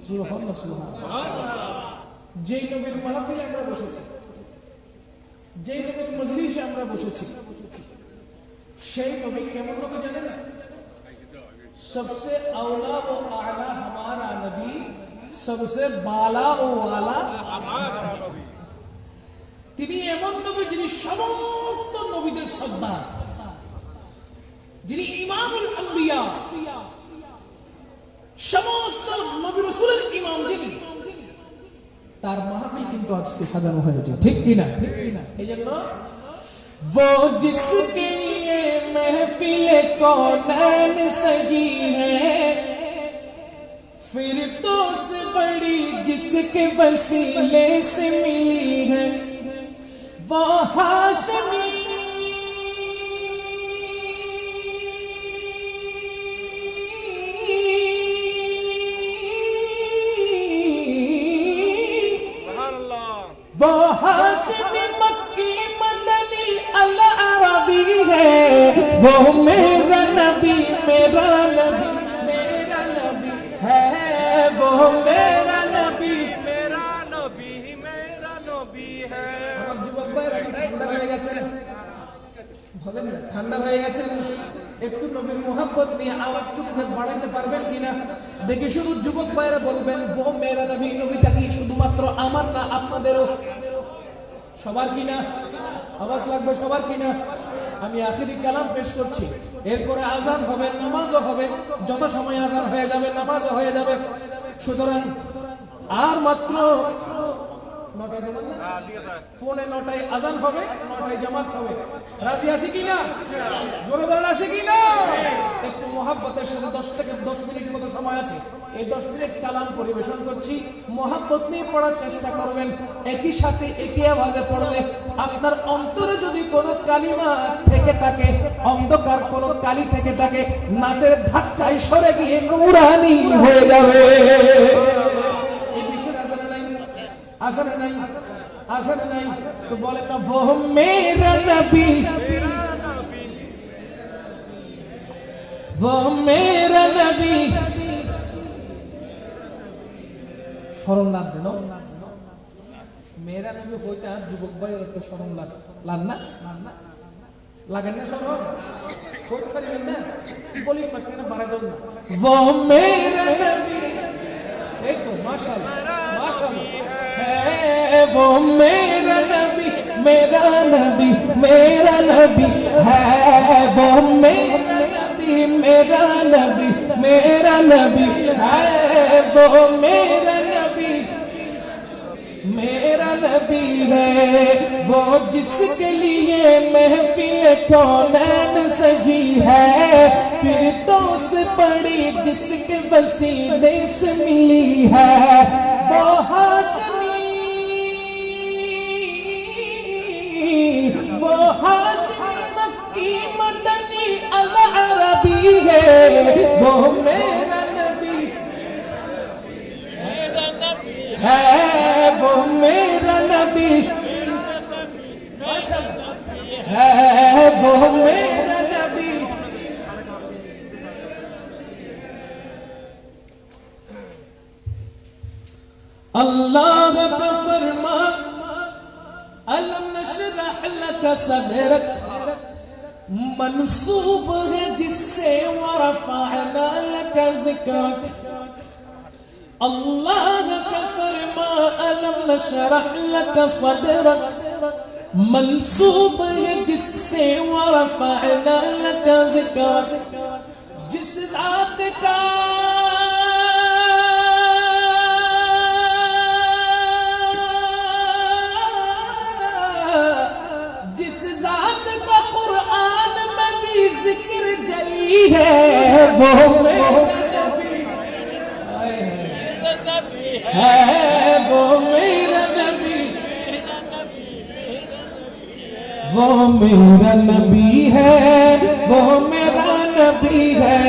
S1: सुभान अल्लाह। যেই নবীর মাহফিলে আমরা বসেছি, যেই নবীর মজলিসে আমরা বসেছি, সেই নবী কেমন নবী জানেন? सबसे औला व आला हमारा नबी, सबसे बाला व वाला हमारा नबी। তিনি এমন নবী যিনি সমস্ত নবীদের সর্দার, যিনি ইমামুল আম্বিয়া, যিনি তার মাহফিল কিন্তু আজকে সাজানো হয়েছে, ঠিক কিনা? এই জন্য वो जिसके लिए महफिल कौनैन सजी है, फिर तो से बड़ी जिसके वसीले से मिली है, वो हाशमी वो हाशमी मक्की मदनी अल अरबी है, वो मेरा नबी मेरा नबी मेरा नबी है, वो मेरा नबी
S2: मेरा नबी मेरा नबी है।
S1: আমার যুবক ভাইরা কি ঠান্ডা হয়ে গেছেন? বলেন না, ঠান্ডা হয়ে গেছেন? একটু নবীর মোহাব্বত নিয়ে আওয়াজটুকু বাড়াতে পারবেন কিনা দেখে শুধু যুবক ভাইরা বলবেন, ও মেরা নবী। নবীটা কি শুধুমাত্র আমার না, আপনাদেরও, সবার কিনা? আওয়াজ লাগবে সবার কিনা? আমি আখিরি কালাম পেশ করছি, এরপরে আজান হবে, নামাজও হবে। যত সময় আজান হয়ে যাবে নামাজও হয়ে যাবে। সুতরাং আর মাত্র 9টায় জামাত না? ফোনে 9টায় আজান হবে, 9টায় জামাত হবে। রাজি আছি কিনা? জোরে বলেন আছে কিনা? একটু মোহাব্বতের সাথে 10 থেকে 10 মিনিট মতো সময় আছে, এই 10 মিনিট কালাম পরিবেশন করছি। মোহাব্বত নিয়ে পড়ার চেষ্টা করবেন। একই সাথে একই আওয়াজে পড়লে আপনার অন্তরে যদি কোনো কালিমা থেকে থাকে, অন্ধকার কোনো কালি থেকে থাকে, নাদের ধাক্কায় সরে গিয়ে নূরানি হয়ে যাবে। এই বিষয় আসলে নাই, আসলে নাই তো বলেন না, वो मेरा नबी वो मेरा नबी। শরম লাগবে না? মেরা নবী হইতা যুবক ভাইয়ের তো শরম লাগ না? লাগেন না শরম? খুব ছাড়বেন না, বলিস না কেন বাড়াই দেন না। वो मेरा नबी, এই তো মাশাআল্লাহ মাশাআল্লাহ है, वो मेरा नबी मेरा नबी मेरा नबी है, वो मेरा नबी मेरा नबी मेरा नबी है, वो मेरा नबी मेरा नबी है, वो जिसके लिए महफिल कौनैन सजी है, फिर तो से बड़ी जिसके वसीले से मिली है, वो हाशमी वो हाशमी मक्की मदनी अल अरबी है, वो मेरा नबी है, वो मेरा नबी है, वो मेरा नबी। अल्लाह का फरमा, अलम नशरह लक सदरक, मंसूब है जिससे वरफ़अना लक ज़िक्रक। अल्लाह का फरमा, अलम नशरह लक सदरक, मंसूब है जिससे वरफ़अना लक ज़िक्रक। जिस ज़ात का है, वो मेरा नबी है, वो मेरा नबी, वो मेरा नबी है, वो मेरा नबी है,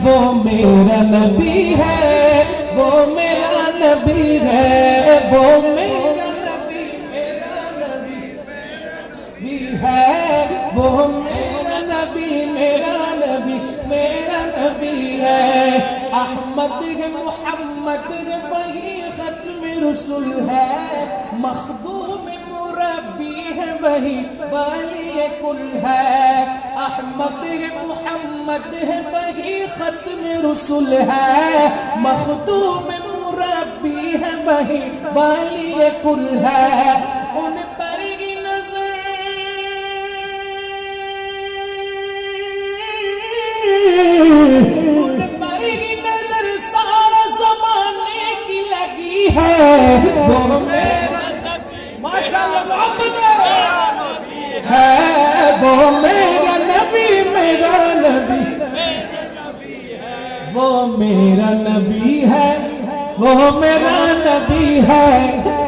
S1: वो मेरा नबी है, वो मेरा नबी है, वो मेरा नबी मेरा नबी भी है, वो मेरा नबी मेरा नबी मेरा नबी है। अहमद है मुहम्मद है वही खत्म रसूल है, मखदूम मुरब्बी है वही वाली कुल है। अहमद है मुहम्मद है वही खत्म रसूल है, मखदूम मुरब्बी है वही वाली कुल है। उन पर ही नजर उन पर ही नजर सारा ज़माने की وہ میرا
S2: माशाअल्लाह मोहब्बत
S1: ہے، وہ میرا نبی، میرا نبی، وہ میرا نبی ہے، وہ میرا نبی ہے،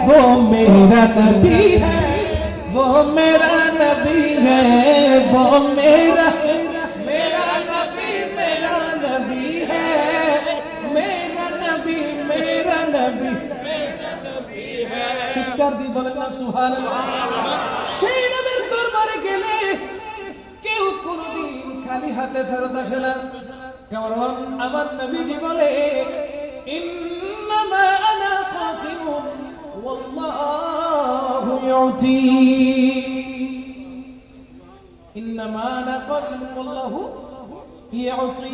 S1: وہ میرا نبی ہے، وہ میرا نبی ہے، وہ میرا نبی، میرا نبی ہے، میرا نبی، میرا نبی চিৎকার দিয়ে বলেন না সুবহানাল্লাহ। সেই নবীর দরবারে গেলে কেউ কোনদিন খালি হাতে ফেরত আসে না, কারণ আমার নবীজি বলে ইন্নামা আনা কাসিমুন ওয়াল্লাহু ইউতি, ইন্নামা আনা কাসিমুন ওয়াল্লাহু ইউতি।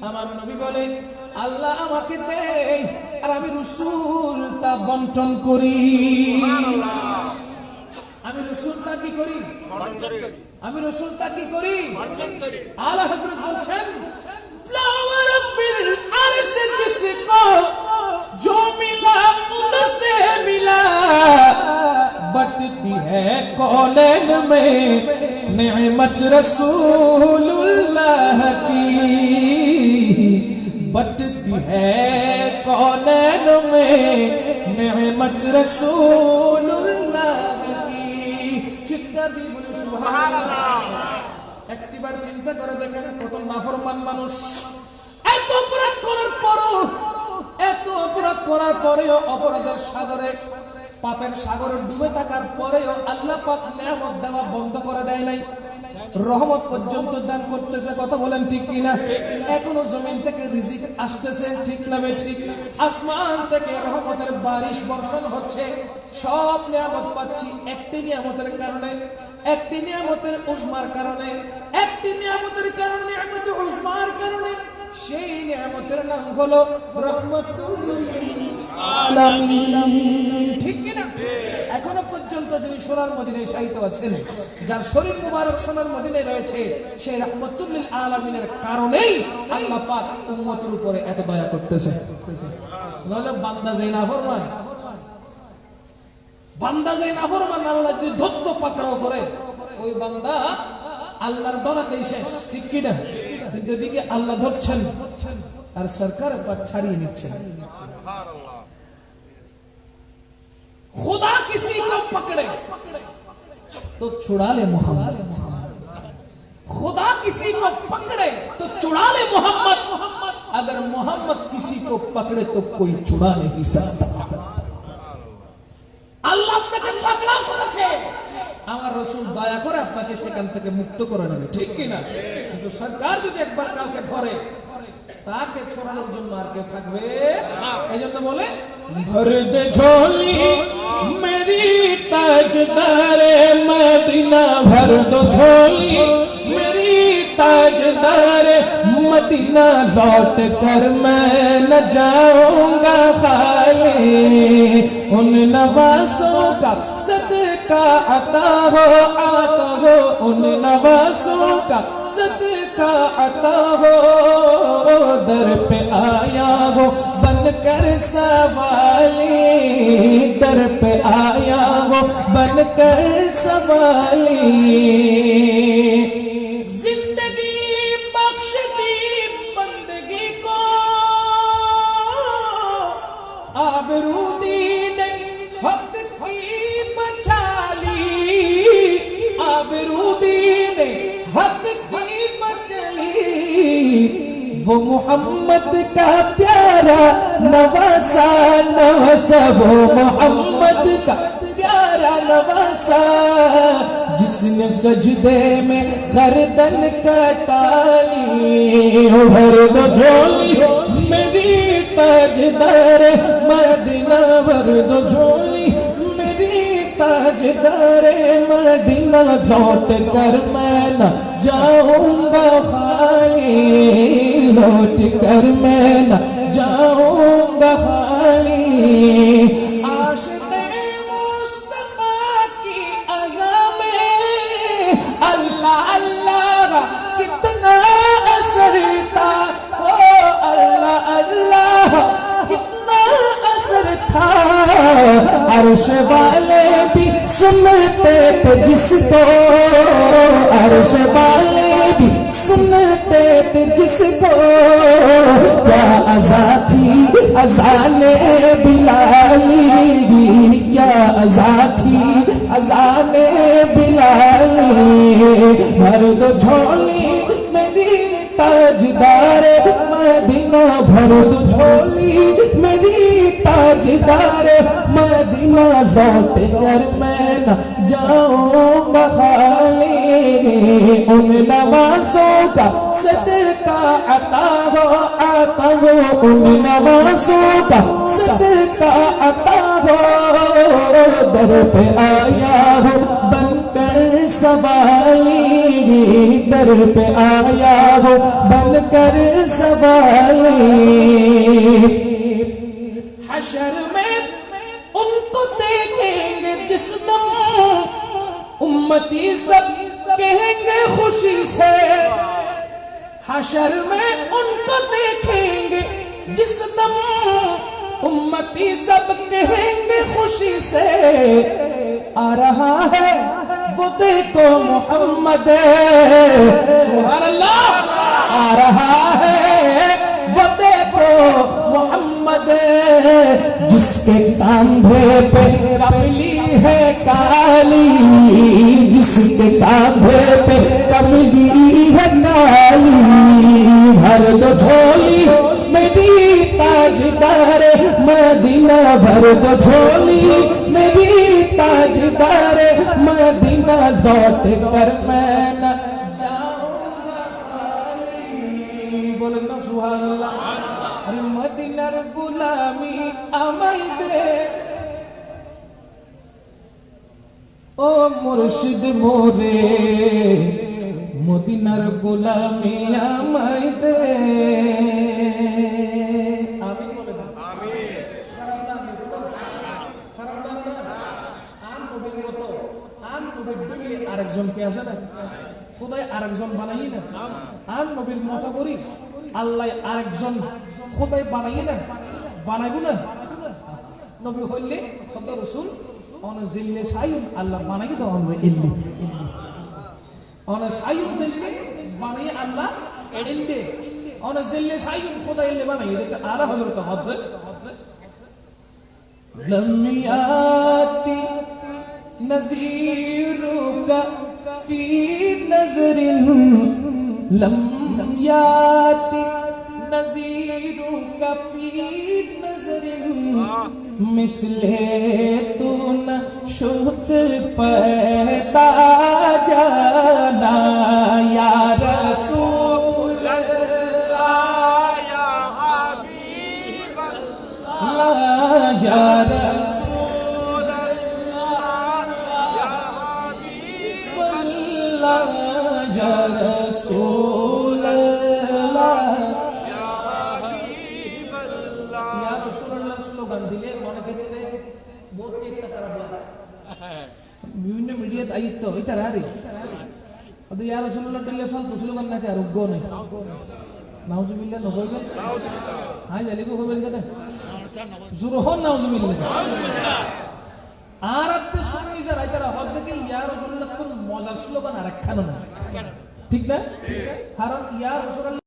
S1: আমার নবী বলে আল্লাহ আমাকে দেয় আর আমি রাসূল তা বন্টন করি। আমি রাসূল তা কি করি? আমি রাসূল তা কি করি? আলা হযরত বলছেন লা রাব্বিল আরশ জিসকো जो मिला उनसे मिला, बटती है कौनैन में नेमत रसूलुल्लाह की, बटती है कौनैन में नेमत रसूलुल्लाह की। চিৎকার দিয়ে বলি সুবহানাল্লাহ। একবার চিন্তা করে দেখেন কত নাফরমান মানুষ, এত অপরাধ করার পরও, এত অপরাধ করার পরেও, অপরাধের সাগরে, পাপের সাগরে ডুবে থাকার পরেও আল্লাহ পাক নিয়ামত দেওয়া বন্ধ করে দেয় নাই, রহমত পর্যন্ত দান করতেছে। কথা বলেন ঠিক কিনা? এখনো জমিন থেকে রিজিক আসতেছে, ঠিক না ঠিক? আসমান থেকে রহমতের বারিশ বর্ষণ হচ্ছে, সব নিয়ামত পাচ্ছি একটি নিয়ামতের কারণে, একটি নিয়ামতের উজমার কারণে, একটি নিয়ামতের কারণে, নিয়ামতের উজমার কারণে। সেই নিয়ামতের নাম হলো রাহমাতুল লিল আলামিন, ঠিক কিনা? এখনো পর্যন্ত যিনি সোনার মদিনায় শায়িত আছেন, যার শরীর মুবারক সোনার মদিনায় রয়েছে, সেই রাহমাতুল লিল আলামিনের কারণেই আল্লাহ পাক উম্মতের উপরে এত দয়া করতেছে। নইলে বান্দা যেই নাফরমান, বান্দা যেই নাফরমান, আল্লাহ যদি ধত্ত পাকড়াও করে, ওই বান্দা আল্লাহর দরাতেই শেষ, ঠিক কিনা? কিন্তু এদিকে আল্লাহ ধরছেন আর সরকার পাক ছাড়িয়ে নিচ্ছেন। खुदा किसी को पकड़े तो छुड़ा ले मोहम्मद, खुदा किसी को पकड़े तो छुड़ा ले मोहम्मद, अगर मोहम्मद किसी को पकड़े तो कोई छुड़ा नहीं सकता। আল্লাহ আপনাকে পাকড়াও করেছে, আমার রাসূল দয়া করে আপনাকে সেখান থেকে মুক্ত করে নেবে, ঠিক কি না? কিন্তু সরকার যদি একবার কাউকে ধরে, তাকে ছড়ানোর জন্য আর কেউ থাকবে না। এজন্য বলে ভর দে ঝোলি মেরি তাজদারে মদিনা, ভর দো ঝোলি मेरी ताजदारे मदीना, लौट कर मैं न जाऊंगा खाली, उन नवासों का सदका अता हो, उन नवासों का सदका अता हो, दर पे आया हो बनकर सवाली, दर पे आया हो बनकर सवाली, जिंदगी बख्श दी बंदगी को, आबरू दीने हक की बचा ली, आबरू दीने हक की बचली, वो मोहम्मद का प्यारा नवासा, नवासा वो मोहम्मद का प्यारा नवासा, जिसने सजदे में गर्दन कटाली, भर दो झोली मेरी ताजदार मदीना, भर दो झोली मेरी ताजदार मदीना, लौट कर मैं न जाऊंगा खाली, लौट कर मैं न जाऊंगा खाली, आशिक़े मुस्तफ़ा की अज़ा में अल्लाह अल्लाह कितना असर था, ओ अल्लाह अल्लाह कितना असर था, عرش والے بھی سنتے تھے جس کو عرش والے بھی سنتے تھے جس کو کیا اذا تھی اذان بلالی کیا اذا تھی اذان بلالی بھر دو جھولی میری تاجدار مدینہ بھر دو جھولی میری تاجدار مدینہ لوٹ کر میں نہ جاؤں گا خالی ان نوازوں کا صدقہ عطا ہو ان نوازوں کا صدقہ عطا ہو در پہ آیا ہو بن کر سوالی در پہ آیا ہو بن کر سوالی حشر میں ان کو دیکھیں گے جس دم امتی سب کہیں گے خوشی سے حشر میں ان کو دیکھیں گے جس دم امتی سب کہیں گے خوشی سے آ رہا ہے وہ دیکھو محمد سبحان اللہ آ رہا ہے وہ دیکھو محمد جس کے کاندھے پہ کملی ہے کالی جس کے کاندھے پہ کملی ہے کالی بھر دو جھولی میری تاجدار مدینہ بھر دو جھولی میری تاجدار مدینہ لوٹ کر میں نہ جاؤں گا خالی بولنا سبحان اللہ ارے مدینر غلامی আমায় দে ও মুর্শিদ মোরে মদিনার গোলামি আমায় দে আমিন বলে দাও আমিন খারাপ না আন নবীর মতো আন নবীর দুনিয়া আরেকজন কে আছে না খোদাই আরেকজন বানাই না আন নবীর মতো করি আল্লাহ আরেকজন খোদাই বানাই না বানাইবো না নবী হইলে খোদা রাসূল অন জিল্লে সাইয়ুন আল্লাহ বানাই দাও অন ইল্লি অন সাইয়ুন জিল্লে বানাই আল্লাহ ইল্লি অন জিল্লে সাইয়ুন খোদা ইল্লি বানাই এটা আলা হযরত হযরত لم يأتي نذيرك في نظر لم يأتي نذيرك في نظر مثل تو نہ شد پیدا جانا یا رسول اللہ
S2: یا حبیب
S1: اللہ یا
S2: رسول اللہ یا حبیب
S1: اللہ یا رسول اللہ
S2: یا حبیب اللہ
S1: یا رسول اللہ স্লোগান দিলে মনে করতে বহুত একটা খারাপ লাগে বিভিন্ন মিডিয়াতে আইতো এটা রারি আদে ইয়া রাসূলুল্লাহ টেলিফোন তো স্লোগান নাকি আর উগ্গ নাই নাউজুবিল্লাহ নবইবেন নাউজুবিল্লাহ হাই জালি কো হবেন কেন জুরহন নাউজুবিল্লাহ আর আতে সুন্নি যারা এটা হদ দেখে ইয়া রাসূলুল্লাহ তো মজার স্লোগান আরেকখানো না ঠিক না কারণ ইয়া রাসূলুল্লাহ